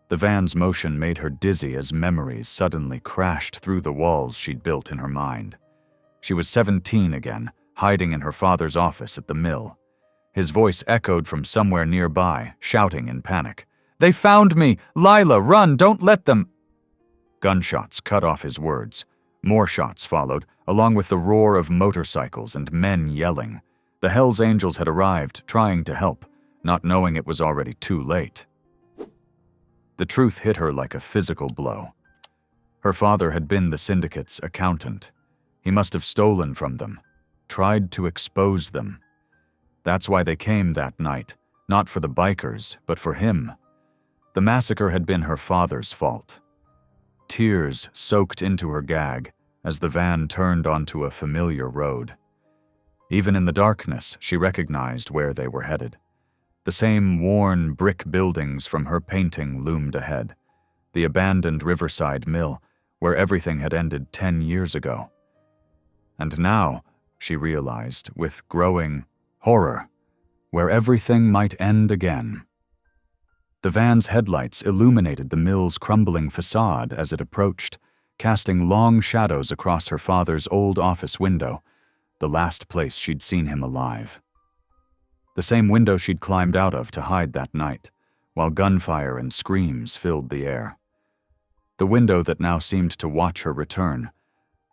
Speaker 1: The van's motion made her dizzy as memories suddenly crashed through the walls she'd built in her mind. She was 17 again, hiding in her father's office at the mill. His voice echoed from somewhere nearby, shouting in panic. "They found me! Lila, run! Don't let them..." Gunshots cut off his words. More shots followed, along with the roar of motorcycles and men yelling. The Hells Angels had arrived, trying to help, not knowing it was already too late. The truth hit her like a physical blow. Her father had been the syndicate's accountant. He must have stolen from them, tried to expose them. That's why they came that night, not for the bikers, but for him. The massacre had been her father's fault. Tears soaked into her gag as the van turned onto a familiar road. Even in the darkness, she recognized where they were headed. The same worn brick buildings from her painting loomed ahead. The abandoned riverside mill, where everything had ended 10 years ago. And now, she realized, with growing horror, where everything might end again. The van's headlights illuminated the mill's crumbling facade as it approached, casting long shadows across her father's old office window, the last place she'd seen him alive. The same window she'd climbed out of to hide that night, while gunfire and screams filled the air. The window that now seemed to watch her return,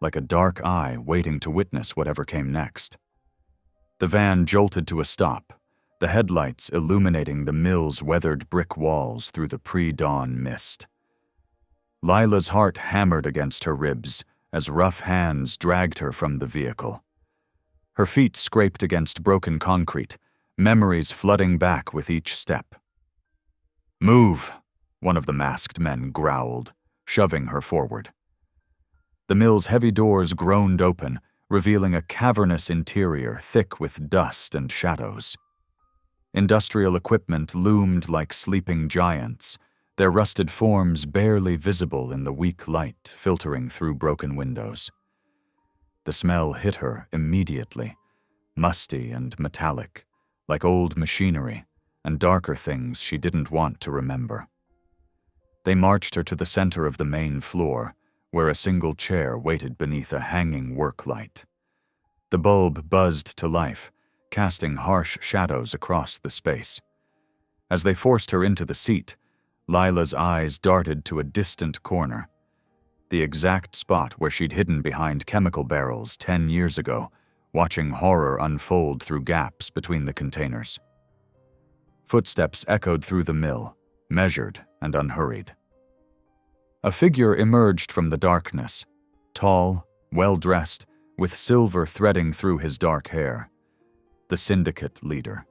Speaker 1: like a dark eye waiting to witness whatever came next. The van jolted to a stop, the headlights illuminating the mill's weathered brick walls through the pre-dawn mist. Lila's heart hammered against her ribs as rough hands dragged her from the vehicle. Her feet scraped against broken concrete, memories flooding back with each step. "Move," one of the masked men growled, shoving her forward. The mill's heavy doors groaned open, revealing a cavernous interior thick with dust and shadows. Industrial equipment loomed like sleeping giants, their rusted forms barely visible in the weak light filtering through broken windows. The smell hit her immediately, musty and metallic, like old machinery and darker things she didn't want to remember. They marched her to the center of the main floor, where a single chair waited beneath a hanging work light. The bulb buzzed to life, casting harsh shadows across the space. As they forced her into the seat, Lila's eyes darted to a distant corner, the exact spot where she'd hidden behind chemical barrels 10 years ago, watching horror unfold through gaps between the containers. Footsteps echoed through the mill, measured and unhurried. A figure emerged from the darkness, tall, well-dressed, with silver threading through his dark hair. The syndicate leader.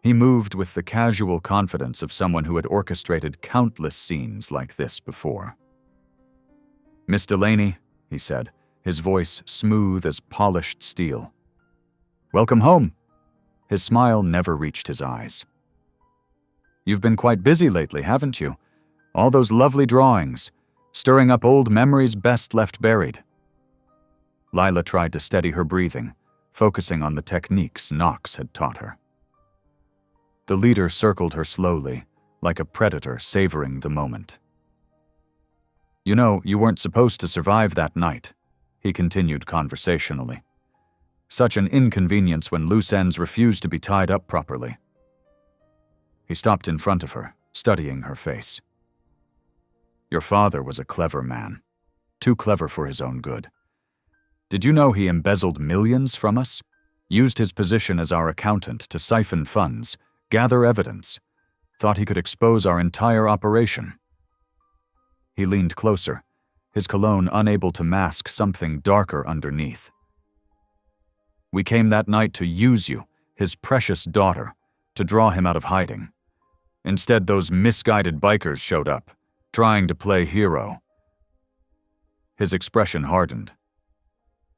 Speaker 1: He moved with the casual confidence of someone who had orchestrated countless scenes like this before. "Miss Delaney," he said, his voice smooth as polished steel. "Welcome home." His smile never reached his eyes. "You've been quite busy lately, haven't you? All those lovely drawings, stirring up old memories best left buried." Lila tried to steady her breathing, focusing on the techniques Knox had taught her. The leader circled her slowly, like a predator savoring the moment. "You know, you weren't supposed to survive that night," he continued conversationally. "Such an inconvenience when loose ends refuse to be tied up properly." He stopped in front of her, studying her face. "Your father was a clever man, too clever for his own good. Did you know he embezzled millions from us? Used his position as our accountant to siphon funds, gather evidence, thought he could expose our entire operation." He leaned closer, his cologne unable to mask something darker underneath. "We came that night to use you, his precious daughter, to draw him out of hiding. Instead, those misguided bikers showed up, trying to play hero." His expression hardened.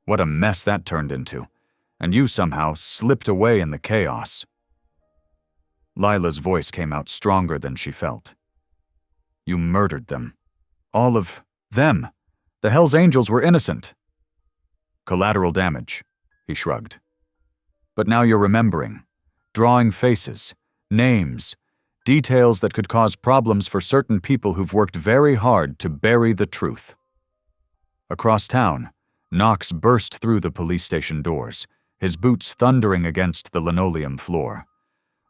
Speaker 1: "What a mess that turned into, and you somehow slipped away in the chaos." Lila's voice came out stronger than she felt. "You murdered them. All of them. The Hells Angels were innocent." "Collateral damage," he shrugged. "But now you're remembering, drawing faces, names, details that could cause problems for certain people who've worked very hard to bury the truth." Across town, Knox burst through the police station doors, his boots thundering against the linoleum floor.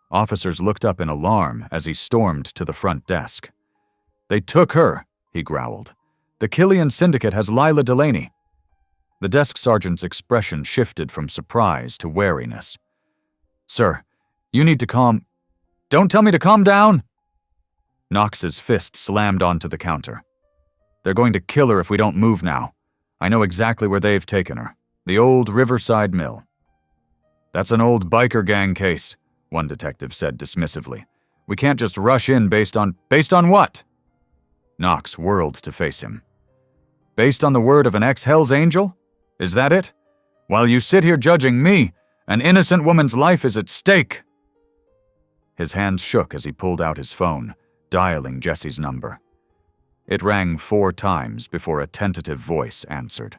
Speaker 1: Officers looked up in alarm as he stormed to the front desk. "They took her," he growled. The Killian Syndicate has Lila Delaney. The desk sergeant's expression shifted from surprise to wariness. Sir, you need to calm... Don't tell me to calm down! Knox's fist slammed onto the counter. They're going to kill her if we don't move now. I know exactly where they've taken her. The old Riverside Mill. That's an old biker gang case, one detective said dismissively. We can't just rush in based on what? Knox whirled to face him. Based on the word of an ex-Hell's Angel? Is that it? While you sit here judging me, an innocent woman's life is at stake. His hands shook as he pulled out his phone, dialing Jesse's number. It rang 4 times before a tentative voice answered.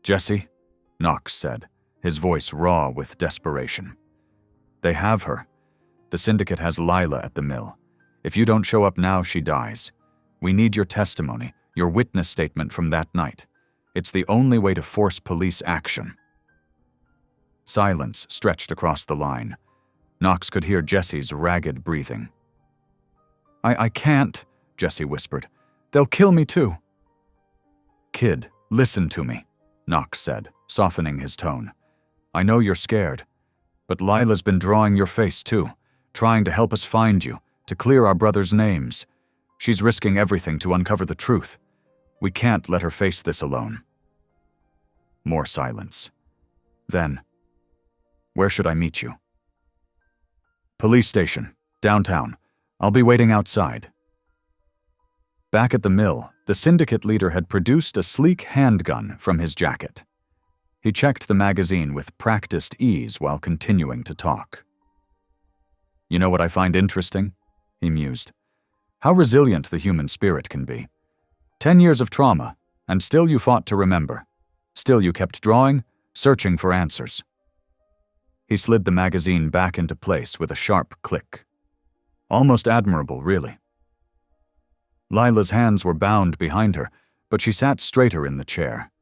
Speaker 1: Jesse, Knox said, his voice raw with desperation. They have her. The syndicate has Lila at the mill. If you don't show up now, she dies. We need your testimony, your witness statement from that night. It's the only way to force police action. Silence stretched across the line. Knox could hear Jesse's ragged breathing. I can't, Jesse whispered. They'll kill me too. Kid, listen to me, Knox said, softening his tone. I know you're scared, but Lila's been drawing your face too, trying to help us find you, to clear our brothers' names. She's risking everything to uncover the truth. We can't let her face this alone. More silence. Then, where should I meet you? Police station, downtown. I'll be waiting outside. Back at the mill, the syndicate leader had produced a sleek handgun from his jacket. He checked the magazine with practiced ease while continuing to talk. You know what I find interesting? He mused. How resilient the human spirit can be. 10 years of trauma, and still you fought to remember. Still you kept drawing, searching for answers. He slid the magazine back into place with a sharp click. Almost admirable, really. Lila's hands were bound behind her, but she sat straighter in the chair.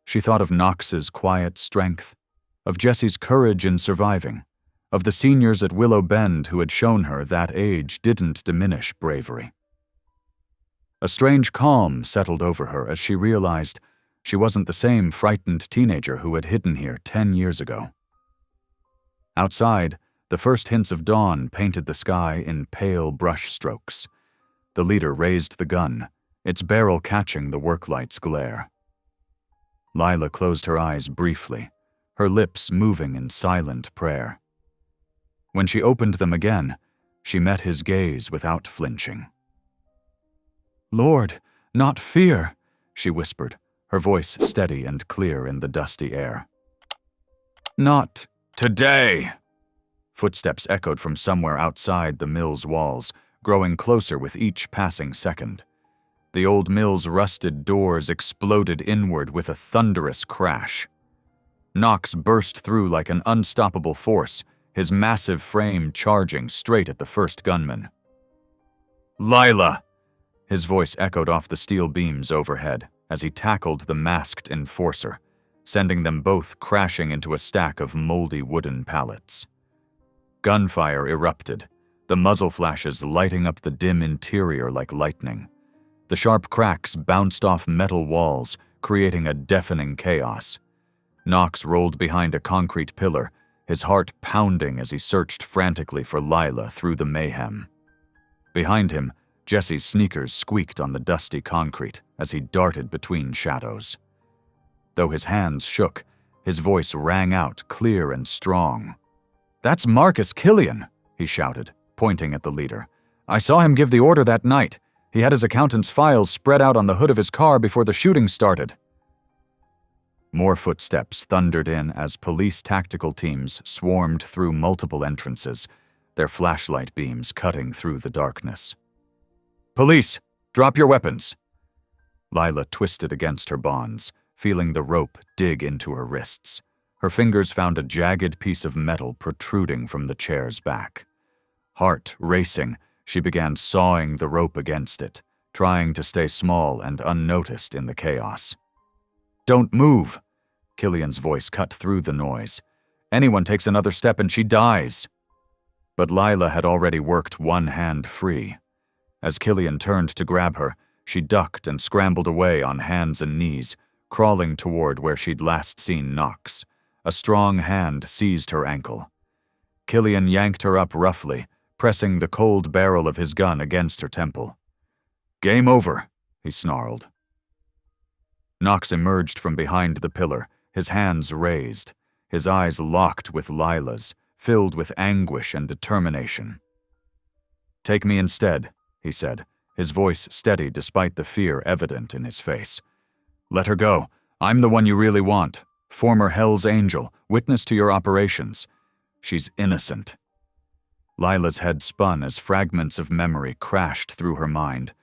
Speaker 1: She thought of Knox's quiet strength, of Jesse's courage in surviving, of the seniors at Willow Bend who had shown her that age didn't diminish bravery. A strange calm settled over her as she realized she wasn't the same frightened teenager who had hidden here 10 years ago. Outside, the first hints of dawn painted the sky in pale brush strokes. The leader raised the gun, its barrel catching the worklight's glare. Lila closed her eyes briefly, her lips moving in silent prayer. When she opened them again, she met his gaze without flinching. Lord, not fear, she whispered, her voice steady and clear in the dusty air. Not today! Footsteps echoed from somewhere outside the mill's walls, growing closer with each passing second. The old mill's rusted doors exploded inward with a thunderous crash. Knox burst through like an unstoppable force, his massive frame charging straight at the first gunman. Lila! His voice echoed off the steel beams overhead as he tackled the masked enforcer, sending them both crashing into a stack of moldy wooden pallets. Gunfire erupted, the muzzle flashes lighting up the dim interior like lightning. The sharp cracks bounced off metal walls, creating a deafening chaos. Knox rolled behind a concrete pillar, his heart pounding as he searched frantically for Lila through the mayhem. Behind him, Jesse's sneakers squeaked on the dusty concrete as he darted between shadows. Though his hands shook, his voice rang out clear and strong. "That's Marcus Killian," he shouted, pointing at the leader. "I saw him give the order that night. He had his accountant's files spread out on the hood of his car before the shooting started." More footsteps thundered in as police tactical teams swarmed through multiple entrances, their flashlight beams cutting through the darkness. "Police, drop your weapons!" Lila twisted against her bonds, feeling the rope dig into her wrists. Her fingers found a jagged piece of metal protruding from the chair's back. Heart racing, she began sawing the rope against it, trying to stay small and unnoticed in the chaos. "Don't move!" Killian's voice cut through the noise. "Anyone takes another step and she dies." But Lila had already worked one hand free. As Killian turned to grab her, She ducked and scrambled away on hands and knees, crawling toward where she'd last seen Knox. A strong hand seized her ankle. Killian yanked her up roughly, pressing the cold barrel of his gun against her temple. "Game over," he snarled. Knox emerged from behind the pillar, his hands raised, his eyes locked with Lila's, filled with anguish and determination. "Take me instead," he said, his voice steady despite the fear evident in his face. "Let her go. I'm the one you really want. Former Hell's Angel, witness to your operations. She's innocent." Lila's head spun as fragments of memory crashed through her mind.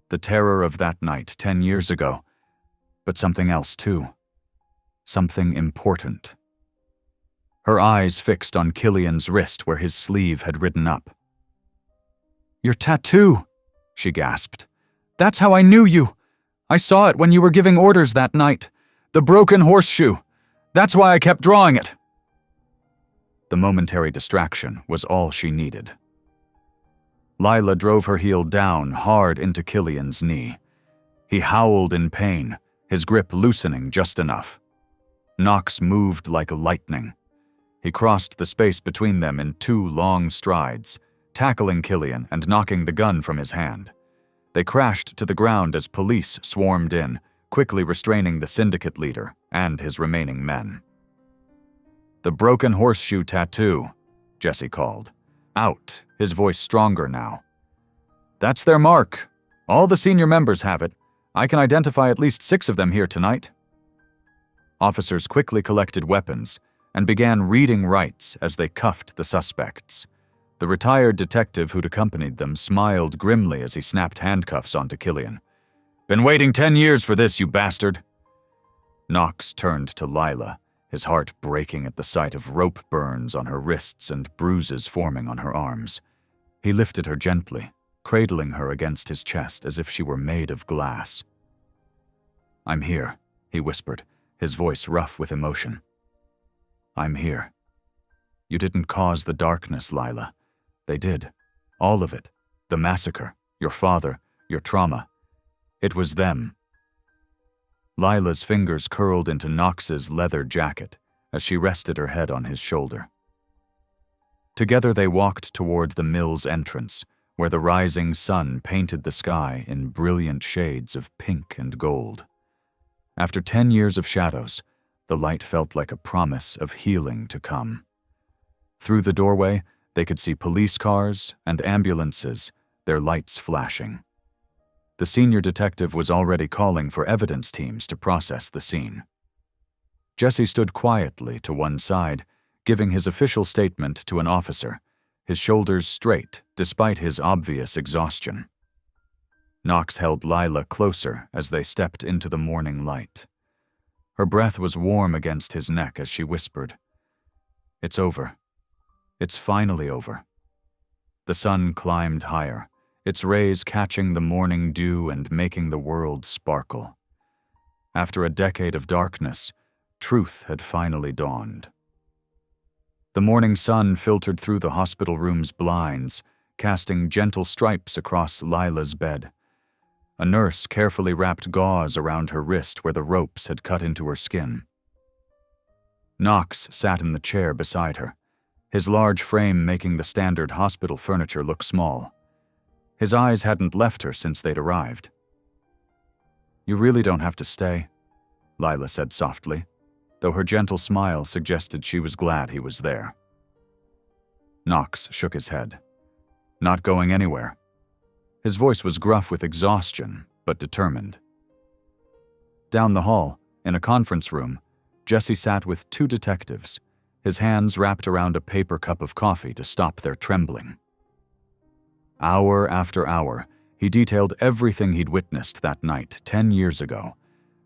Speaker 1: The terror of that night 10 years ago. But something else too. Something important. Her eyes fixed on Killian's wrist where his sleeve had ridden up. "Your tattoo," she gasped. "That's how I knew you. I saw it when you were giving orders that night. The broken horseshoe. That's why I kept drawing it." The momentary distraction was all she needed. Lila drove her heel down hard into Killian's knee. He howled in pain, his grip loosening just enough. Knox moved like lightning. He crossed the space between them in 2 long strides, tackling Killian and knocking the gun from his hand. They crashed to the ground as police swarmed in, quickly restraining the syndicate leader and his remaining men. "The broken horseshoe tattoo," Jesse called. Out, his voice stronger now. "That's their mark. All the senior members have it. I can identify at least 6 of them here tonight." Officers quickly collected weapons and began reading rights as they cuffed the suspects. The retired detective who'd accompanied them smiled grimly as he snapped handcuffs onto Killian. "Been waiting 10 years for this, you bastard." Knox turned to Lila, his heart breaking at the sight of rope burns on her wrists and bruises forming on her arms. He lifted her gently, cradling her against his chest as if she were made of glass. "I'm here," he whispered, his voice rough with emotion. "I'm here. You didn't cause the darkness, Lila. They did. All of it. The massacre, your father, your trauma. It was them." Lila's fingers curled into Knox's leather jacket as she rested her head on his shoulder. Together they walked toward the mill's entrance, where the rising sun painted the sky in brilliant shades of pink and gold. After 10 years of shadows, the light felt like a promise of healing to come. Through the doorway, they could see police cars and ambulances, their lights flashing. The senior detective was already calling for evidence teams to process the scene. Jesse stood quietly to one side, giving his official statement to an officer, his shoulders straight despite his obvious exhaustion. Knox held Lila closer as they stepped into the morning light. Her breath was warm against his neck as she whispered, "It's over. It's finally over." The sun climbed higher, its rays catching the morning dew and making the world sparkle. After a decade of darkness, truth had finally dawned. The morning sun filtered through the hospital room's blinds, casting gentle stripes across Lila's bed. A nurse carefully wrapped gauze around her wrist where the ropes had cut into her skin. Knox sat in the chair beside her, his large frame making the standard hospital furniture look small. His eyes hadn't left her since they'd arrived. "You really don't have to stay," Lila said softly, though her gentle smile suggested she was glad he was there. Knox shook his head. "Not going anywhere." His voice was gruff with exhaustion, but determined. Down the hall, in a conference room, Jesse sat with 2 detectives, his hands wrapped around a paper cup of coffee to stop their trembling. Hour after hour, he detailed everything he'd witnessed that night 10 years ago,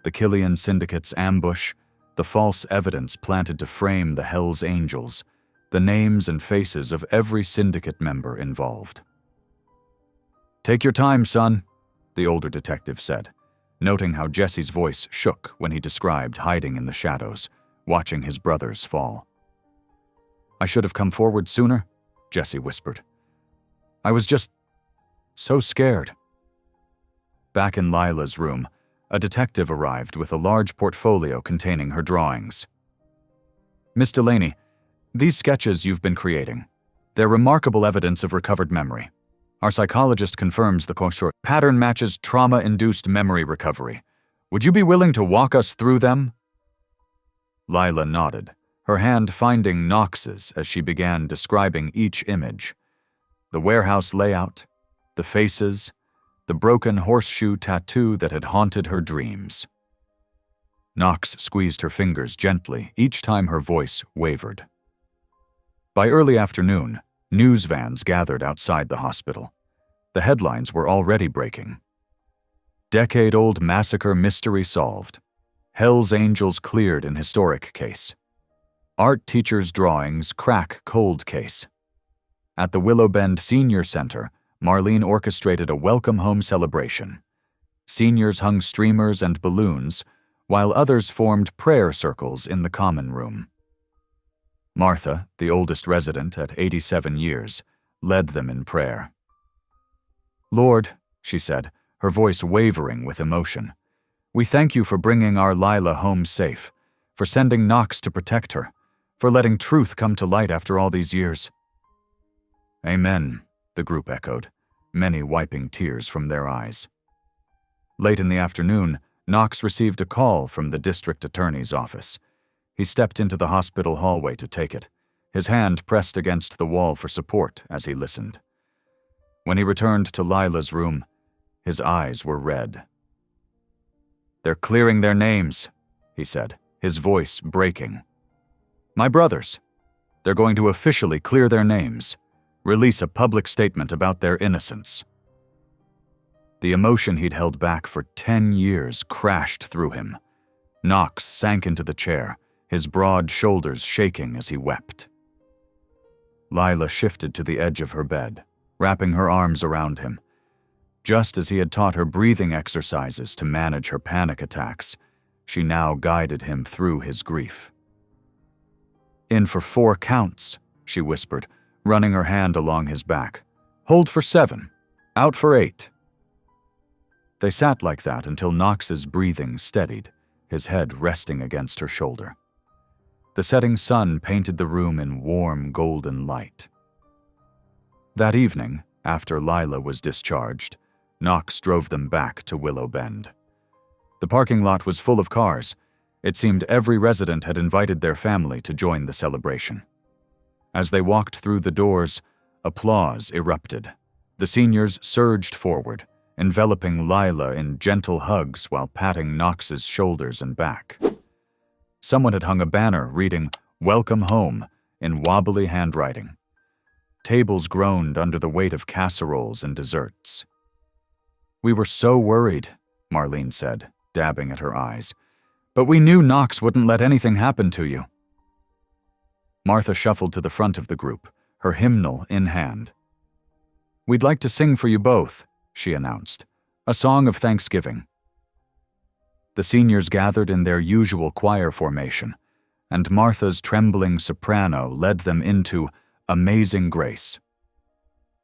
Speaker 1: the Killian Syndicate's ambush, the false evidence planted to frame the Hell's Angels, the names and faces of every syndicate member involved. "Take your time, son," the older detective said, noting how Jesse's voice shook when he described hiding in the shadows, watching his brothers fall. "I should have come forward sooner," Jesse whispered. "I was just so scared." Back in Lila's room, a detective arrived with a large portfolio containing her drawings. "Miss Delaney, these sketches you've been creating, they're remarkable evidence of recovered memory. Our psychologist confirms the Koshor pattern matches trauma-induced memory recovery. Would you be willing to walk us through them?" Lila nodded, her hand finding Knox's as she began describing each image. The warehouse layout, the faces, the broken horseshoe tattoo that had haunted her dreams. Knox squeezed her fingers gently each time her voice wavered. By early afternoon, news vans gathered outside the hospital. The headlines were already breaking. Decade-old massacre mystery solved. Hell's Angels cleared in historic case. Art teacher's drawings crack cold case. At the Willow Bend Senior Center, Marlene orchestrated a welcome home celebration. Seniors hung streamers and balloons, while others formed prayer circles in the common room. Martha, the oldest resident at 87 years, led them in prayer. "Lord," she said, her voice wavering with emotion, "we thank you for bringing our Lila home safe, for sending Knox to protect her, for letting truth come to light after all these years." "Amen," the group echoed, many wiping tears from their eyes. Late in the afternoon, Knox received a call from the district attorney's office. He stepped into the hospital hallway to take it, his hand pressed against the wall for support as he listened. When he returned to Lila's room, his eyes were red. "They're clearing their names," he said, his voice breaking. "My brothers. They're going to officially clear their names, release a public statement about their innocence." The emotion he'd held back for 10 years crashed through him. Knox sank into the chair, his broad shoulders shaking as he wept. Lila shifted to the edge of her bed, wrapping her arms around him. Just as he had taught her breathing exercises to manage her panic attacks, she now guided him through his grief. "In for 4 counts, she whispered, running her hand along his back. "Hold for 7. Out for 8. They sat like that until Knox's breathing steadied, his head resting against her shoulder. The setting sun painted the room in warm golden light. That evening, after Lila was discharged, Knox drove them back to Willow Bend. The parking lot was full of cars. It seemed every resident had invited their family to join the celebration. As they walked through the doors, applause erupted. The seniors surged forward, enveloping Lila in gentle hugs while patting Knox's shoulders and back. Someone had hung a banner reading, "Welcome Home," in wobbly handwriting. Tables groaned under the weight of casseroles and desserts. "We were so worried," Marlene said, dabbing at her eyes. "But we knew Knox wouldn't let anything happen to you." Martha shuffled to the front of the group, her hymnal in hand. "We'd like to sing for you both," she announced, "a song of thanksgiving." The seniors gathered in their usual choir formation, and Martha's trembling soprano led them into "Amazing Grace."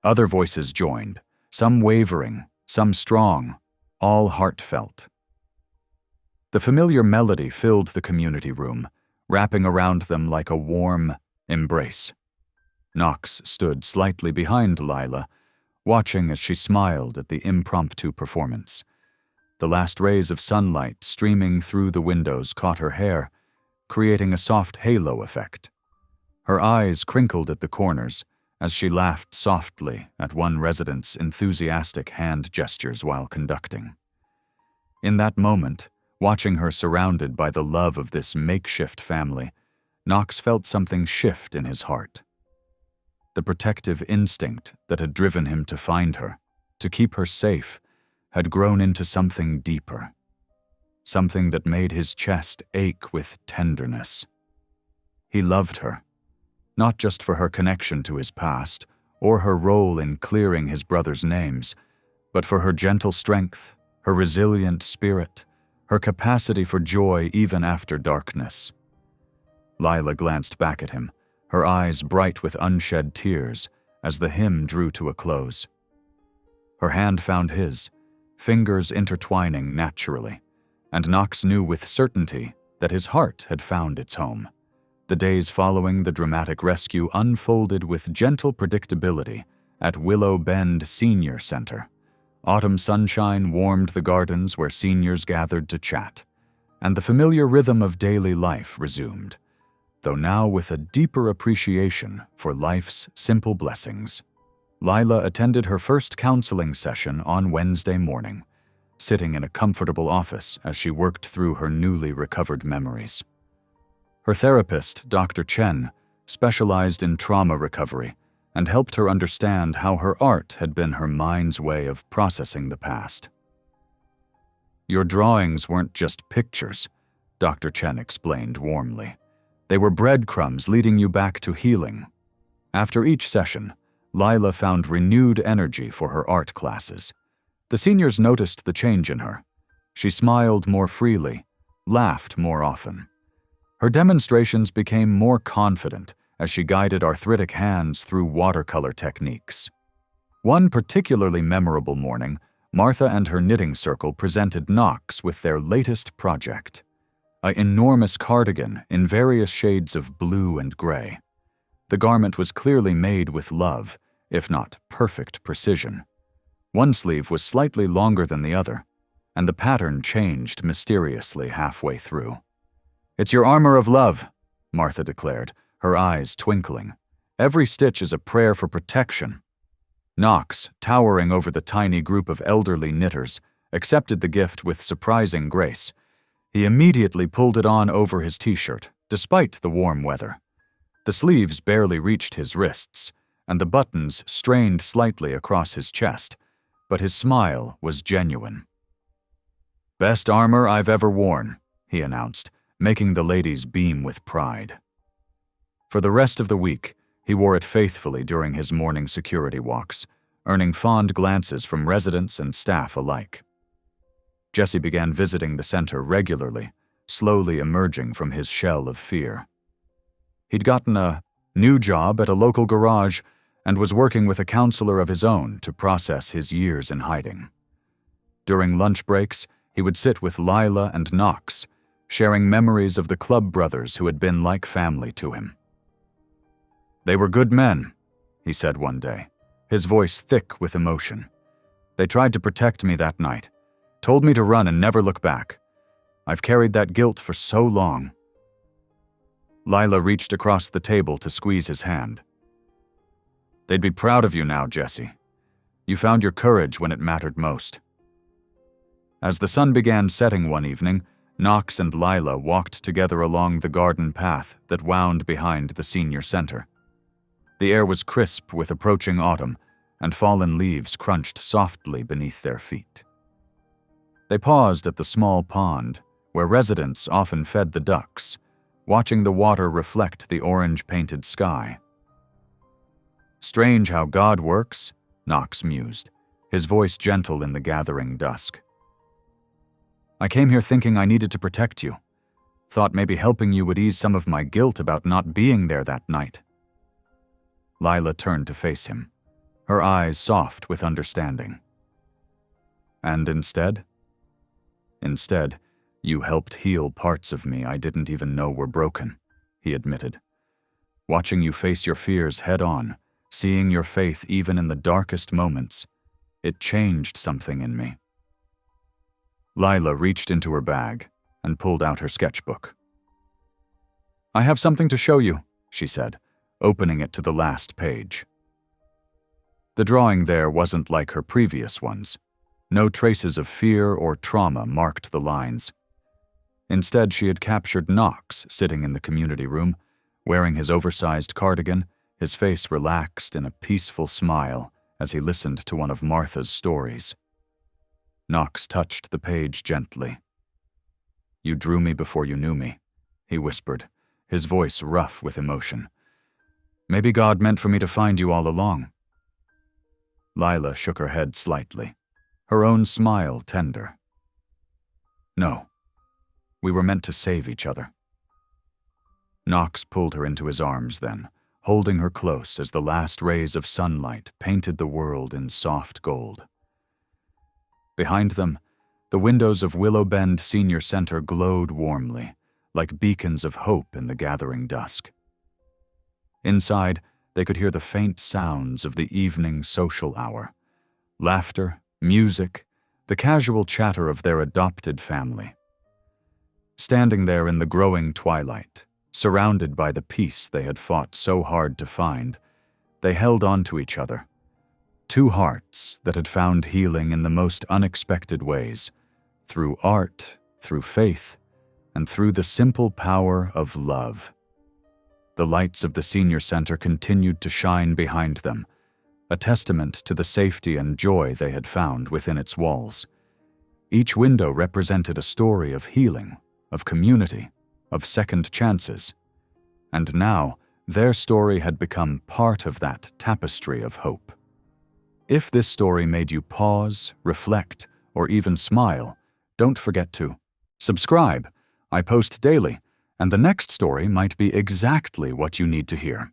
Speaker 1: Other voices joined, some wavering, some strong, all heartfelt. The familiar melody filled the community room, wrapping around them like a warm embrace. Knox stood slightly behind Lila, watching as she smiled at the impromptu performance. The last rays of sunlight streaming through the windows caught her hair, creating a soft halo effect. Her eyes crinkled at the corners as she laughed softly at one resident's enthusiastic hand gestures while conducting. In that moment, watching her surrounded by the love of this makeshift family, Knox felt something shift in his heart. The protective instinct that had driven him to find her, to keep her safe, had grown into something deeper, something that made his chest ache with tenderness. He loved her, not just for her connection to his past or her role in clearing his brother's names, but for her gentle strength, her resilient spirit, her capacity for joy even after darkness. Lila glanced back at him, her eyes bright with unshed tears as the hymn drew to a close. Her hand found his, fingers intertwining naturally, and Knox knew with certainty that his heart had found its home. The days following the dramatic rescue unfolded with gentle predictability at Willow Bend Senior Center. Autumn sunshine warmed the gardens where seniors gathered to chat, and the familiar rhythm of daily life resumed, though now with a deeper appreciation for life's simple blessings. Lila attended her first counseling session on Wednesday morning, sitting in a comfortable office as she worked through her newly recovered memories. Her therapist, Dr. Chen, specialized in trauma recovery and helped her understand how her art had been her mind's way of processing the past. "Your drawings weren't just pictures," Dr. Chen explained warmly. "They were breadcrumbs leading you back to healing." After each session, Lila found renewed energy for her art classes. The seniors noticed the change in her. She smiled more freely, laughed more often. Her demonstrations became more confident as she guided arthritic hands through watercolor techniques. One particularly memorable morning, Martha and her knitting circle presented Knox with their latest project, an enormous cardigan in various shades of blue and gray. The garment was clearly made with love, if not perfect precision. One sleeve was slightly longer than the other, and the pattern changed mysteriously halfway through. "It's your armor of love," Martha declared, her eyes twinkling. "Every stitch is a prayer for protection." Knox, towering over the tiny group of elderly knitters, accepted the gift with surprising grace. He immediately pulled it on over his t-shirt, despite the warm weather. The sleeves barely reached his wrists, and the buttons strained slightly across his chest, but his smile was genuine. "Best armor I've ever worn," he announced, making the ladies beam with pride. For the rest of the week, he wore it faithfully during his morning security walks, earning fond glances from residents and staff alike. Jesse began visiting the center regularly, slowly emerging from his shell of fear. He'd gotten a new job at a local garage and was working with a counselor of his own to process his years in hiding. During lunch breaks, he would sit with Lila and Knox, sharing memories of the club brothers who had been like family to him. "They were good men," he said one day, his voice thick with emotion. "They tried to protect me that night, told me to run and never look back. I've carried that guilt for so long." Lila reached across the table to squeeze his hand. "They'd be proud of you now, Jesse. You found your courage when it mattered most." As the sun began setting one evening, Knox and Lila walked together along the garden path that wound behind the senior center. The air was crisp with approaching autumn, and fallen leaves crunched softly beneath their feet. They paused at the small pond, where residents often fed the ducks, watching the water reflect the orange-painted sky. "Strange how God works," Knox mused, his voice gentle in the gathering dusk. "I came here thinking I needed to protect you. Thought maybe helping you would ease some of my guilt about not being there that night." Lila turned to face him, her eyes soft with understanding. "And instead?" "Instead, you helped heal parts of me I didn't even know were broken," he admitted. "Watching you face your fears head-on, seeing your faith even in the darkest moments, it changed something in me." Lila reached into her bag and pulled out her sketchbook. "I have something to show you," she said, opening it to the last page. The drawing there wasn't like her previous ones. No traces of fear or trauma marked the lines. Instead, she had captured Knox sitting in the community room, wearing his oversized cardigan, his face relaxed in a peaceful smile as he listened to one of Martha's stories. Knox touched the page gently. "You drew me before you knew me," he whispered, his voice rough with emotion. "Maybe God meant for me to find you all along." Lila shook her head slightly, her own smile tender. "No, we were meant to save each other." Knox pulled her into his arms then, holding her close as the last rays of sunlight painted the world in soft gold. Behind them, the windows of Willow Bend Senior Center glowed warmly, like beacons of hope in the gathering dusk. Inside, they could hear the faint sounds of the evening social hour. Laughter, music, the casual chatter of their adopted family. Standing there in the growing twilight, surrounded by the peace they had fought so hard to find, they held on to each other. Two hearts that had found healing in the most unexpected ways, through art, through faith, and through the simple power of love. The lights of the senior center continued to shine behind them, a testament to the safety and joy they had found within its walls. Each window represented a story of healing, of community, of second chances. And now, their story had become part of that tapestry of hope. If this story made you pause, reflect, or even smile, don't forget to subscribe. I post daily, and the next story might be exactly what you need to hear.